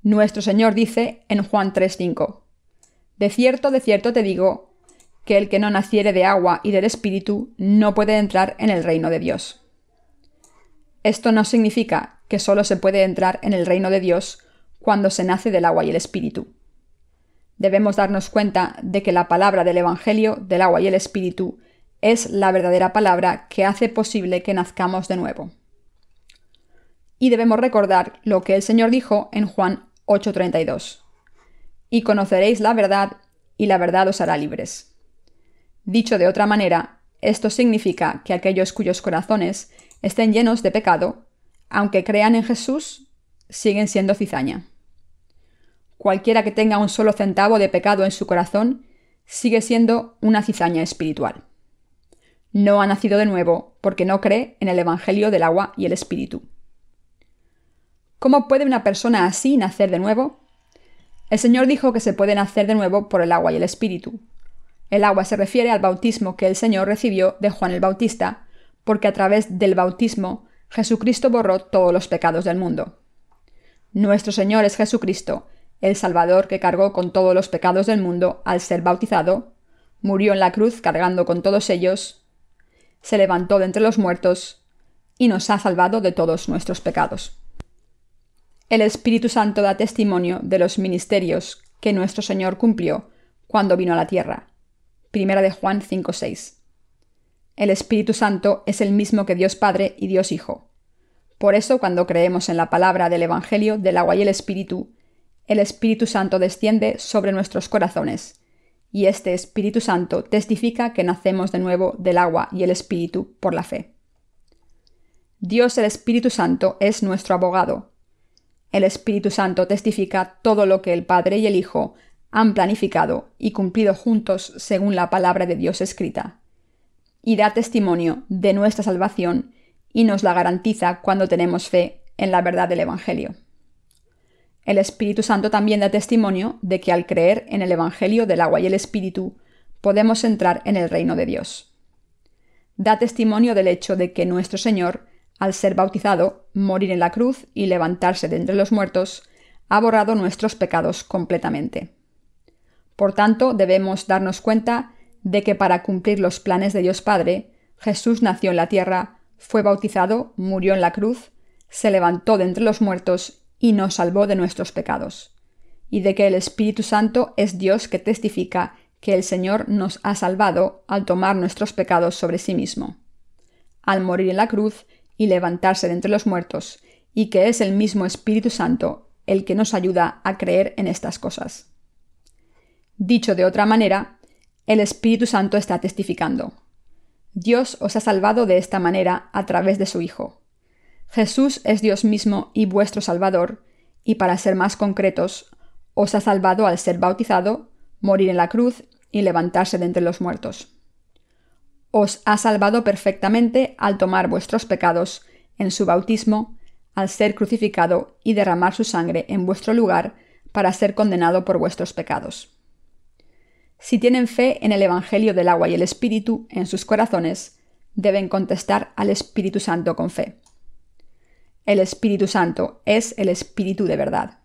Nuestro Señor dice en Juan 3:5: de cierto te digo, que el que no naciere de agua y del Espíritu no puede entrar en el reino de Dios. Esto no significa que solo se puede entrar en el reino de Dios cuando se nace del agua y el Espíritu. Debemos darnos cuenta de que la palabra del Evangelio del agua y el Espíritu es la verdadera palabra que hace posible que nazcamos de nuevo. Y debemos recordar lo que el Señor dijo en Juan 8:32: «Y conoceréis la verdad, y la verdad os hará libres». Dicho de otra manera, esto significa que aquellos cuyos corazones estén llenos de pecado, aunque crean en Jesús, siguen siendo cizaña. Cualquiera que tenga un solo centavo de pecado en su corazón sigue siendo una cizaña espiritual. No ha nacido de nuevo porque no cree en el Evangelio del agua y el Espíritu. ¿Cómo puede una persona así nacer de nuevo? El Señor dijo que se puede nacer de nuevo por el agua y el Espíritu. El agua se refiere al bautismo que el Señor recibió de Juan el Bautista, porque a través del bautismo Jesucristo borró todos los pecados del mundo. Nuestro Señor es Jesucristo, el Salvador que cargó con todos los pecados del mundo al ser bautizado, murió en la cruz cargando con todos ellos, se levantó de entre los muertos y nos ha salvado de todos nuestros pecados. El Espíritu Santo da testimonio de los ministerios que nuestro Señor cumplió cuando vino a la tierra. Primera de Juan 5:6. El Espíritu Santo es el mismo que Dios Padre y Dios Hijo. Por eso, cuando creemos en la palabra del Evangelio del agua y el Espíritu Santo desciende sobre nuestros corazones, y este Espíritu Santo testifica que nacemos de nuevo del agua y el Espíritu por la fe. Dios el Espíritu Santo es nuestro abogado. El Espíritu Santo testifica todo lo que el Padre y el Hijo han planificado y cumplido juntos según la palabra de Dios escrita, y da testimonio de nuestra salvación y nos la garantiza cuando tenemos fe en la verdad del Evangelio. El Espíritu Santo también da testimonio de que al creer en el Evangelio del agua y el Espíritu, podemos entrar en el reino de Dios. Da testimonio del hecho de que nuestro Señor, al ser bautizado, morir en la cruz y levantarse de entre los muertos, ha borrado nuestros pecados completamente. Por tanto, debemos darnos cuenta de que para cumplir los planes de Dios Padre, Jesús nació en la tierra, fue bautizado, murió en la cruz, se levantó de entre los muertos y nos salvó de nuestros pecados, y de que el Espíritu Santo es Dios que testifica que el Señor nos ha salvado al tomar nuestros pecados sobre sí mismo, al morir en la cruz y levantarse de entre los muertos, y que es el mismo Espíritu Santo el que nos ayuda a creer en estas cosas. Dicho de otra manera, el Espíritu Santo está testificando. Dios os ha salvado de esta manera a través de su Hijo. Jesús es Dios mismo y vuestro Salvador, y para ser más concretos, os ha salvado al ser bautizado, morir en la cruz y levantarse de entre los muertos. Os ha salvado perfectamente al tomar vuestros pecados en su bautismo, al ser crucificado y derramar su sangre en vuestro lugar para ser condenado por vuestros pecados. Si tienen fe en el Evangelio del agua y el Espíritu en sus corazones, deben contestar al Espíritu Santo con fe. El Espíritu Santo es el Espíritu de verdad.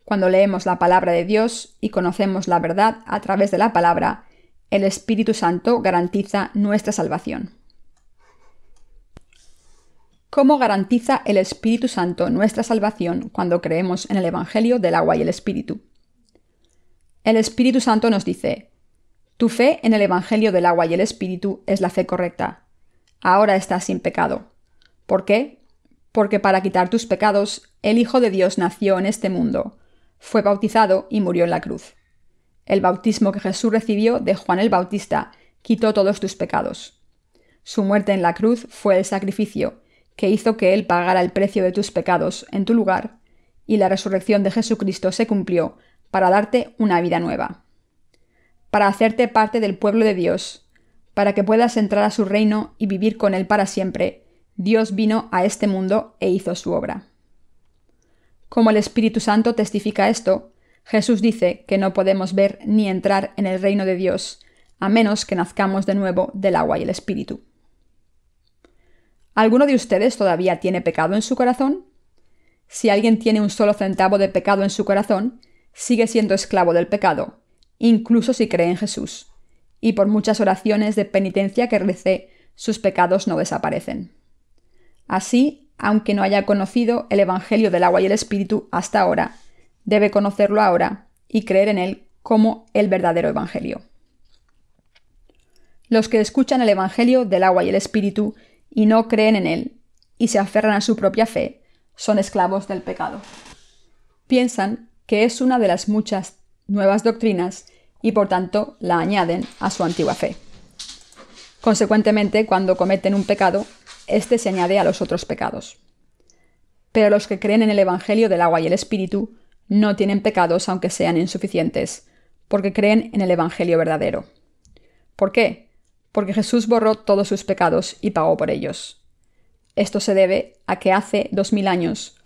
Cuando leemos la palabra de Dios y conocemos la verdad a través de la palabra, el Espíritu Santo garantiza nuestra salvación. ¿Cómo garantiza el Espíritu Santo nuestra salvación cuando creemos en el Evangelio del agua y el Espíritu? El Espíritu Santo nos dice: tu fe en el Evangelio del agua y el Espíritu es la fe correcta. Ahora estás sin pecado. ¿Por qué? Porque para quitar tus pecados, el Hijo de Dios nació en este mundo, fue bautizado y murió en la cruz. El bautismo que Jesús recibió de Juan el Bautista quitó todos tus pecados. Su muerte en la cruz fue el sacrificio que hizo que Él pagara el precio de tus pecados en tu lugar, y la resurrección de Jesucristo se cumplió para darte una vida nueva, para hacerte parte del pueblo de Dios, para que puedas entrar a su reino y vivir con Él para siempre. Dios vino a este mundo e hizo su obra. Como el Espíritu Santo testifica esto, Jesús dice que no podemos ver ni entrar en el reino de Dios, a menos que nazcamos de nuevo del agua y el Espíritu. ¿Alguno de ustedes todavía tiene pecado en su corazón? Si alguien tiene un solo centavo de pecado en su corazón, sigue siendo esclavo del pecado, incluso si cree en Jesús, y por muchas oraciones de penitencia que rece, sus pecados no desaparecen. Así, aunque no haya conocido el Evangelio del agua y el Espíritu hasta ahora, debe conocerlo ahora y creer en él como el verdadero Evangelio. Los que escuchan el Evangelio del agua y el Espíritu y no creen en él, y se aferran a su propia fe, son esclavos del pecado. Piensan que es una de las muchas nuevas doctrinas y por tanto la añaden a su antigua fe. Consecuentemente, cuando cometen un pecado, este se añade a los otros pecados. Pero los que creen en el Evangelio del agua y el Espíritu no tienen pecados aunque sean insuficientes, porque creen en el Evangelio verdadero. ¿Por qué? Porque Jesús borró todos sus pecados y pagó por ellos. Esto se debe a que hace 2000 años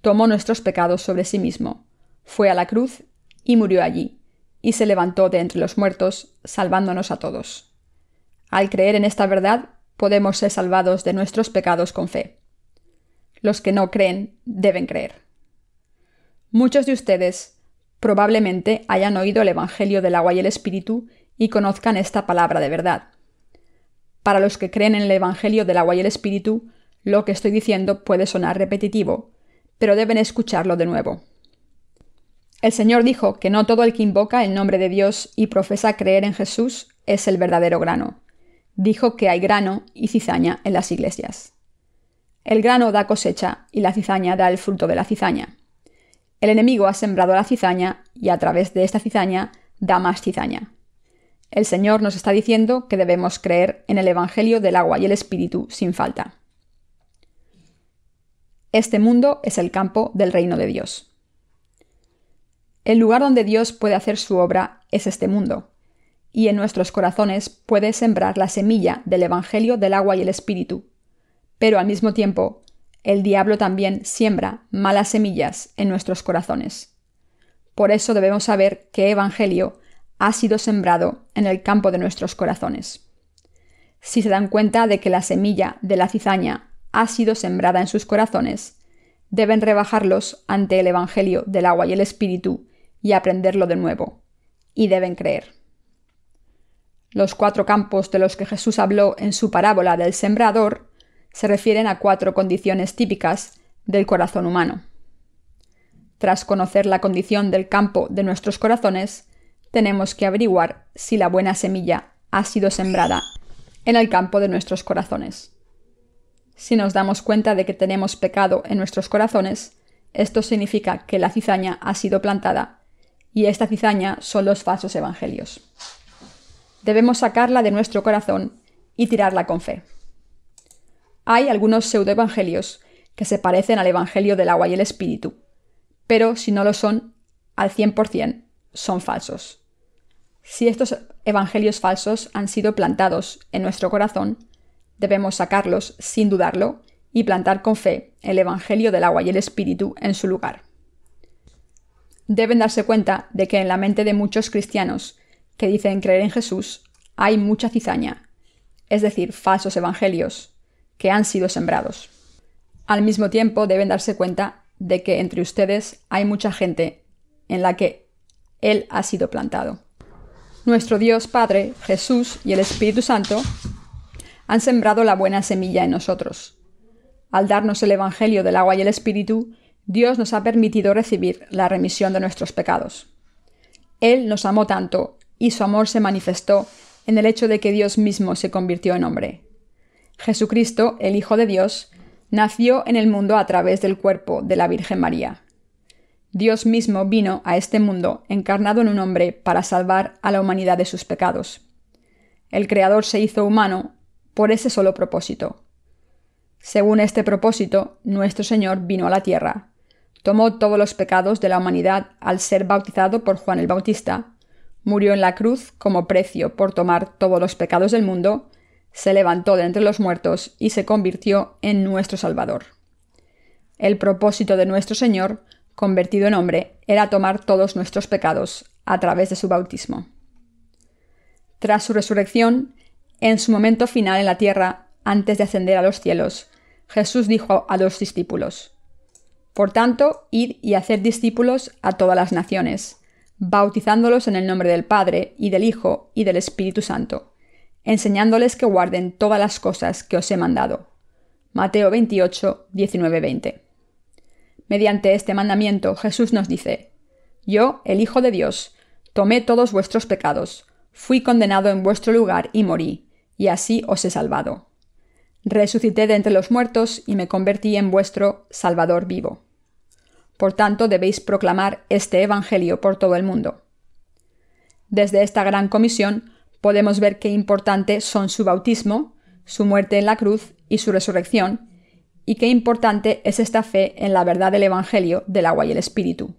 tomó nuestros pecados sobre sí mismo, fue a la cruz y murió allí, y se levantó de entre los muertos, salvándonos a todos. Al creer en esta verdad, podemos ser salvados de nuestros pecados con fe. Los que no creen deben creer. Muchos de ustedes probablemente hayan oído el Evangelio del agua y el Espíritu y conozcan esta palabra de verdad. Para los que creen en el Evangelio del agua y el Espíritu, lo que estoy diciendo puede sonar repetitivo, pero deben escucharlo de nuevo. El Señor dijo que no todo el que invoca el nombre de Dios y profesa creer en Jesús es el verdadero grano. Dijo que hay grano y cizaña en las iglesias. El grano da cosecha y la cizaña da el fruto de la cizaña. El enemigo ha sembrado la cizaña y a través de esta cizaña da más cizaña. El Señor nos está diciendo que debemos creer en el Evangelio del agua y el Espíritu sin falta. Este mundo es el campo del reino de Dios. El lugar donde Dios puede hacer su obra es este mundo, y en nuestros corazones puede sembrar la semilla del Evangelio del agua y el Espíritu, Pero al mismo tiempo, el diablo también siembra malas semillas en nuestros corazones. Por eso debemos saber qué evangelio ha sido sembrado en el campo de nuestros corazones. Si se dan cuenta de que la semilla de la cizaña ha sido sembrada en sus corazones, deben rebajarlos ante el evangelio del agua y el espíritu y aprenderlo de nuevo, y deben creer. Los 4 campos de los que Jesús habló en su parábola del sembrador se refieren a 4 condiciones típicas del corazón humano. Tras conocer la condición del campo de nuestros corazones, tenemos que averiguar si la buena semilla ha sido sembrada en el campo de nuestros corazones. Si nos damos cuenta de que tenemos pecado en nuestros corazones, esto significa que la cizaña ha sido plantada, y esta cizaña son los falsos evangelios. Debemos sacarla de nuestro corazón y tirarla con fe. Hay algunos pseudoevangelios que se parecen al evangelio del agua y el espíritu, pero si no lo son, al 100% son falsos. Si estos evangelios falsos han sido plantados en nuestro corazón, debemos sacarlos sin dudarlo y plantar con fe el evangelio del agua y el espíritu en su lugar. Deben darse cuenta de que en la mente de muchos cristianos que dicen creer en Jesús hay mucha cizaña, es decir, falsos evangelios, que han sido sembrados. Al mismo tiempo deben darse cuenta de que entre ustedes hay mucha gente en la que Él ha sido plantado. Nuestro Dios Padre, Jesús y el Espíritu Santo han sembrado la buena semilla en nosotros. Al darnos el Evangelio del agua y el Espíritu, Dios nos ha permitido recibir la remisión de nuestros pecados. Él nos amó tanto y su amor se manifestó en el hecho de que Dios mismo se convirtió en hombre. Jesucristo, el Hijo de Dios, nació en el mundo a través del cuerpo de la Virgen María. Dios mismo vino a este mundo encarnado en un hombre para salvar a la humanidad de sus pecados. El Creador se hizo humano por ese solo propósito. Según este propósito, nuestro Señor vino a la tierra, tomó todos los pecados de la humanidad al ser bautizado por Juan el Bautista, murió en la cruz como precio por tomar todos los pecados del mundo, se levantó de entre los muertos y se convirtió en nuestro Salvador. El propósito de nuestro Señor, convertido en hombre, era tomar todos nuestros pecados a través de su bautismo. Tras su resurrección, en su momento final en la tierra, antes de ascender a los cielos, Jesús dijo a los discípulos: «Por tanto, id y haced discípulos a todas las naciones, bautizándolos en el nombre del Padre, y del Hijo, y del Espíritu Santo, enseñándoles que guarden todas las cosas que os he mandado». Mateo 28, 19-20. Mediante este mandamiento, Jesús nos dice: «Yo, el Hijo de Dios, tomé todos vuestros pecados, fui condenado en vuestro lugar y morí, y así os he salvado. Resucité de entre los muertos y me convertí en vuestro Salvador vivo. Por tanto, debéis proclamar este Evangelio por todo el mundo». Desde esta gran comisión podemos ver qué importantes son su bautismo, su muerte en la cruz y su resurrección, y qué importante es esta fe en la verdad del Evangelio del agua y el Espíritu.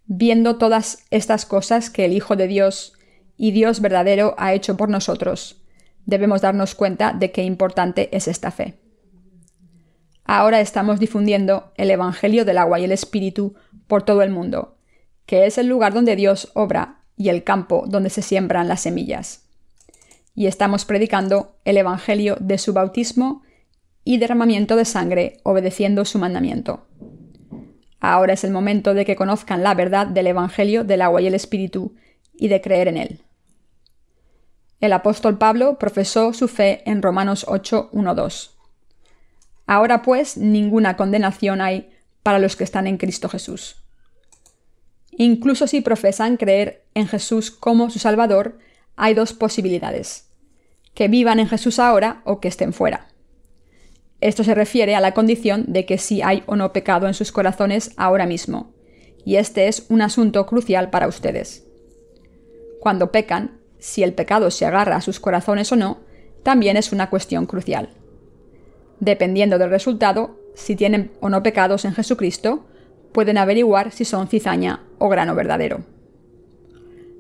Viendo todas estas cosas que el Hijo de Dios y Dios verdadero ha hecho por nosotros, debemos darnos cuenta de qué importante es esta fe. Ahora estamos difundiendo el Evangelio del agua y el Espíritu por todo el mundo, que es el lugar donde Dios obra y el campo donde se siembran las semillas. Y estamos predicando el Evangelio de su bautismo y derramamiento de sangre, obedeciendo su mandamiento. Ahora es el momento de que conozcan la verdad del Evangelio del agua y el Espíritu y de creer en él. El apóstol Pablo profesó su fe en Romanos 8, 1-2. Ahora pues ninguna condenación hay para los que están en Cristo Jesús. Incluso si profesan creer en Jesús como su Salvador, hay 2 posibilidades: que vivan en Jesús ahora o que estén fuera. Esto se refiere a la condición de que si hay o no pecado en sus corazones ahora mismo, y este es un asunto crucial para ustedes. Cuando pecan, si el pecado se agarra a sus corazones o no, también es una cuestión crucial. Dependiendo del resultado, si tienen o no pecados en Jesucristo, pueden averiguar si son cizaña o grano verdadero.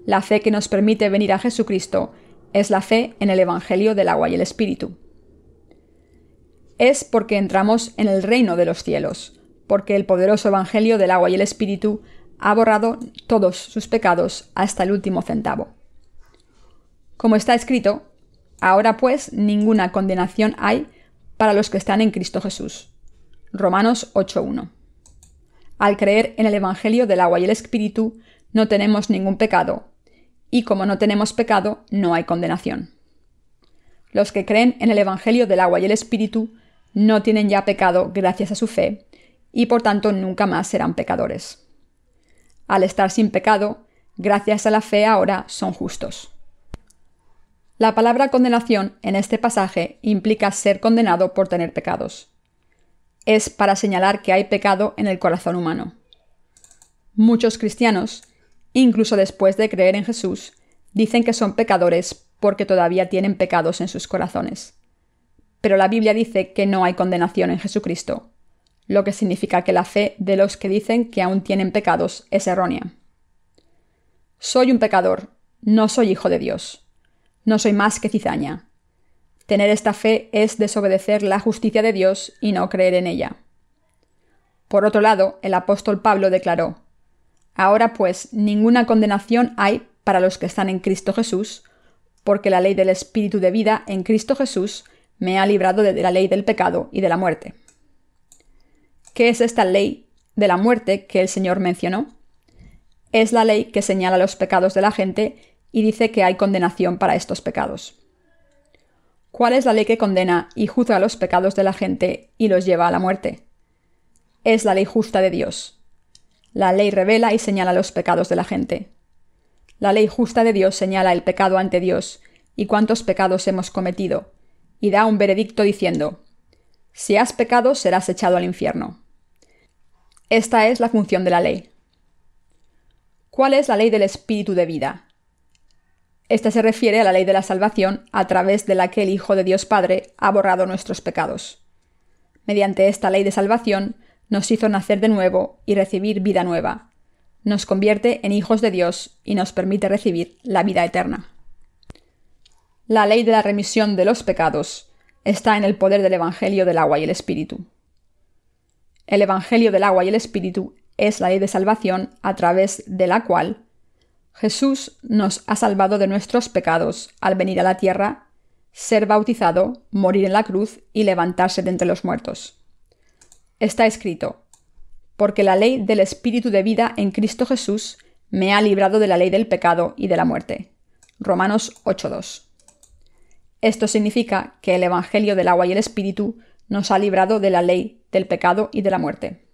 La fe que nos permite venir a Jesucristo es la fe en el Evangelio del agua y el Espíritu. es porque entramos en el reino de los cielos, porque el poderoso Evangelio del agua y el Espíritu ha borrado todos sus pecados hasta el último centavo. Como está escrito, ahora pues ninguna condenación hay para los que están en Cristo Jesús. Romanos 8:1. Al creer en el Evangelio del agua y el Espíritu, no tenemos ningún pecado, y como no tenemos pecado, no hay condenación. Los que creen en el Evangelio del agua y el Espíritu no tienen ya pecado gracias a su fe, y por tanto nunca más serán pecadores. Al estar sin pecado, gracias a la fe ahora son justos. La palabra condenación en este pasaje implica ser condenado por tener pecados. Es para señalar que hay pecado en el corazón humano. Muchos cristianos, incluso después de creer en Jesús, dicen que son pecadores porque todavía tienen pecados en sus corazones. Pero la Biblia dice que no hay condenación en Jesucristo, lo que significa que la fe de los que dicen que aún tienen pecados es errónea. Soy un pecador, no soy hijo de Dios. No soy más que cizaña. Tener esta fe es desobedecer la justicia de Dios y no creer en ella. Por otro lado, el apóstol Pablo declaró: Ahora pues ninguna condenación hay para los que están en Cristo Jesús, porque la ley del Espíritu de vida en Cristo Jesús me ha librado de la ley del pecado y de la muerte. ¿Qué es esta ley de la muerte que el Señor mencionó? Es la ley que señala los pecados de la gente y dice que hay condenación para estos pecados. ¿Cuál es la ley que condena y juzga los pecados de la gente y los lleva a la muerte? Es la ley justa de Dios. La ley revela y señala los pecados de la gente. La ley justa de Dios señala el pecado ante Dios y cuántos pecados hemos cometido, y da un veredicto diciendo: si has pecado, serás echado al infierno. Esta es la función de la ley. ¿Cuál es la ley del Espíritu de vida? Esta se refiere a la ley de la salvación a través de la que el Hijo de Dios Padre ha borrado nuestros pecados. Mediante esta ley de salvación nos hizo nacer de nuevo y recibir vida nueva. Nos convierte en hijos de Dios y nos permite recibir la vida eterna. La ley de la remisión de los pecados está en el poder del Evangelio del agua y el Espíritu. El Evangelio del agua y el Espíritu es la ley de salvación a través de la cual Jesús nos ha salvado de nuestros pecados al venir a la tierra, ser bautizado, morir en la cruz y levantarse de entre los muertos. Está escrito: porque la ley del Espíritu de vida en Cristo Jesús me ha librado de la ley del pecado y de la muerte. Romanos 8:2. Esto significa que el Evangelio del agua y el Espíritu nos ha librado de la ley del pecado y de la muerte.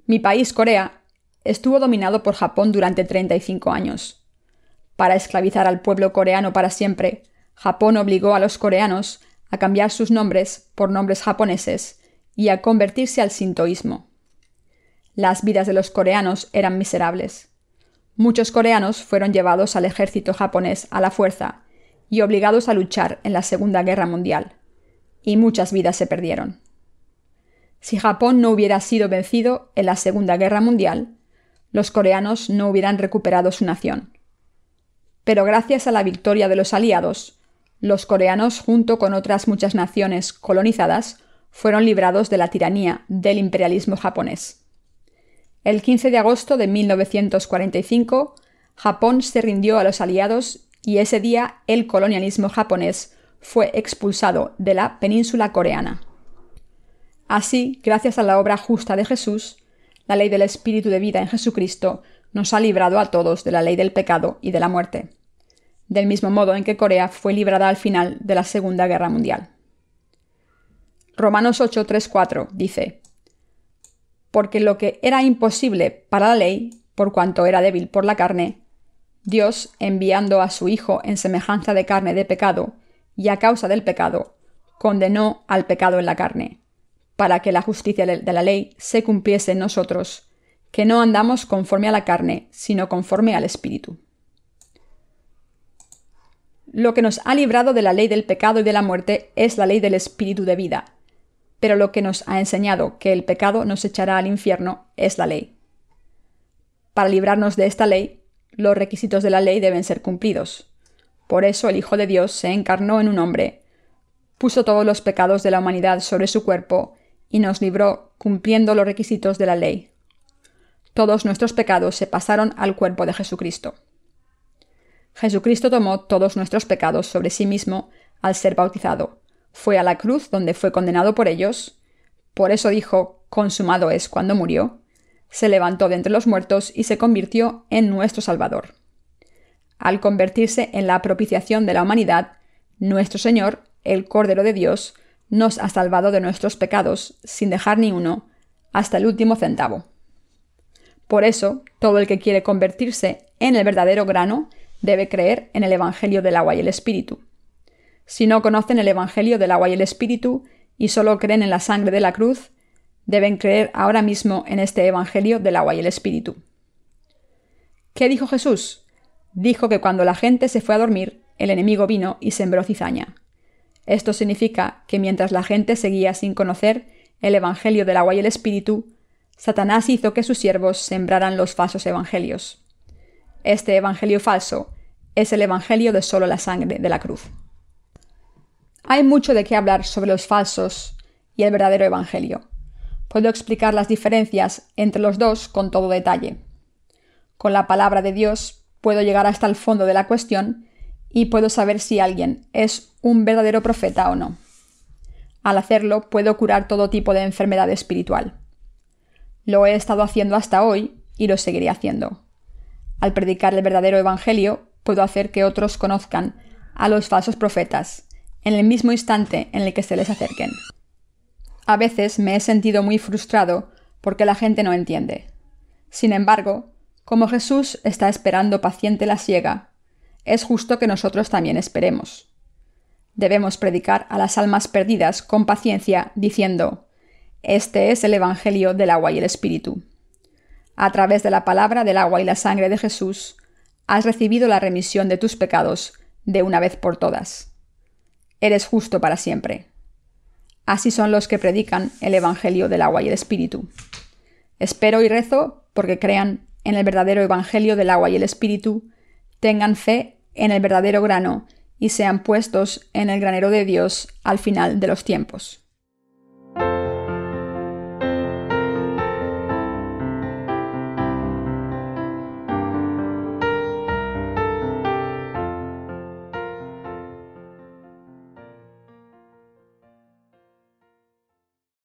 Mi país, Corea, estuvo dominado por Japón durante 35 años. Para esclavizar al pueblo coreano para siempre, Japón obligó a los coreanos a cambiar sus nombres por nombres japoneses y a convertirse al sintoísmo. Las vidas de los coreanos eran miserables. Muchos coreanos fueron llevados al ejército japonés a la fuerza y obligados a luchar en la Segunda Guerra Mundial, y muchas vidas se perdieron. Si Japón no hubiera sido vencido en la Segunda Guerra Mundial, los coreanos no hubieran recuperado su nación. Pero gracias a la victoria de los aliados, los coreanos, junto con otras muchas naciones colonizadas, fueron librados de la tiranía del imperialismo japonés. El 15 de agosto de 1945, Japón se rindió a los aliados y ese día el colonialismo japonés fue expulsado de la península coreana. Así, gracias a la obra justa de Jesús, la ley del Espíritu de vida en Jesucristo nos ha librado a todos de la ley del pecado y de la muerte, del mismo modo en que Corea fue librada al final de la Segunda Guerra Mundial. Romanos 8:3-4 dice: porque lo que era imposible para la ley, por cuanto era débil por la carne, Dios, enviando a su Hijo en semejanza de carne de pecado, y a causa del pecado, condenó al pecado en la carne, para que la justicia de la ley se cumpliese en nosotros, que no andamos conforme a la carne, sino conforme al Espíritu. Lo que nos ha librado de la ley del pecado y de la muerte es la ley del Espíritu de vida, pero lo que nos ha enseñado que el pecado nos echará al infierno es la ley. Para librarnos de esta ley, los requisitos de la ley deben ser cumplidos. Por eso el Hijo de Dios se encarnó en un hombre, puso todos los pecados de la humanidad sobre su cuerpo y nos libró cumpliendo los requisitos de la ley. Todos nuestros pecados se pasaron al cuerpo de Jesucristo. Jesucristo tomó todos nuestros pecados sobre sí mismo al ser bautizado. Fue a la cruz donde fue condenado por ellos. Por eso dijo, consumado es cuando murió. Se levantó de entre los muertos y se convirtió en nuestro Salvador. Al convertirse en la propiciación de la humanidad, nuestro Señor, el Cordero de Dios, nos ha salvado de nuestros pecados sin dejar ni uno, hasta el último centavo. Por eso, todo el que quiere convertirse en el verdadero grano debe creer en el Evangelio del agua y el Espíritu. Si no conocen el Evangelio del agua y el Espíritu y solo creen en la sangre de la cruz, deben creer ahora mismo en este Evangelio del agua y el Espíritu. ¿Qué dijo Jesús? Dijo que cuando la gente se fue a dormir, el enemigo vino y sembró cizaña. Esto significa que mientras la gente seguía sin conocer el Evangelio del agua y el Espíritu, Satanás hizo que sus siervos sembraran los falsos evangelios. Este evangelio falso es el evangelio de solo la sangre de la cruz. Hay mucho de qué hablar sobre los falsos y el verdadero evangelio. Puedo explicar las diferencias entre los dos con todo detalle. Con la palabra de Dios puedo llegar hasta el fondo de la cuestión y puedo saber si alguien es un verdadero profeta o no. Al hacerlo, puedo curar todo tipo de enfermedad espiritual. Lo he estado haciendo hasta hoy y lo seguiré haciendo. Al predicar el verdadero evangelio, puedo hacer que otros conozcan a los falsos profetas en el mismo instante en el que se les acerquen. A veces me he sentido muy frustrado porque la gente no entiende. Sin embargo, como Jesús está esperando paciente la siega, es justo que nosotros también esperemos. Debemos predicar a las almas perdidas con paciencia, diciendo: este es el Evangelio del agua y el Espíritu. A través de la palabra del agua y la sangre de Jesús, has recibido la remisión de tus pecados de una vez por todas. Eres justo para siempre. Así son los que predican el Evangelio del agua y el Espíritu. Espero y rezo porque crean en el verdadero Evangelio del agua y el Espíritu, tengan fe en el verdadero grano y sean puestos en el granero de Dios al final de los tiempos.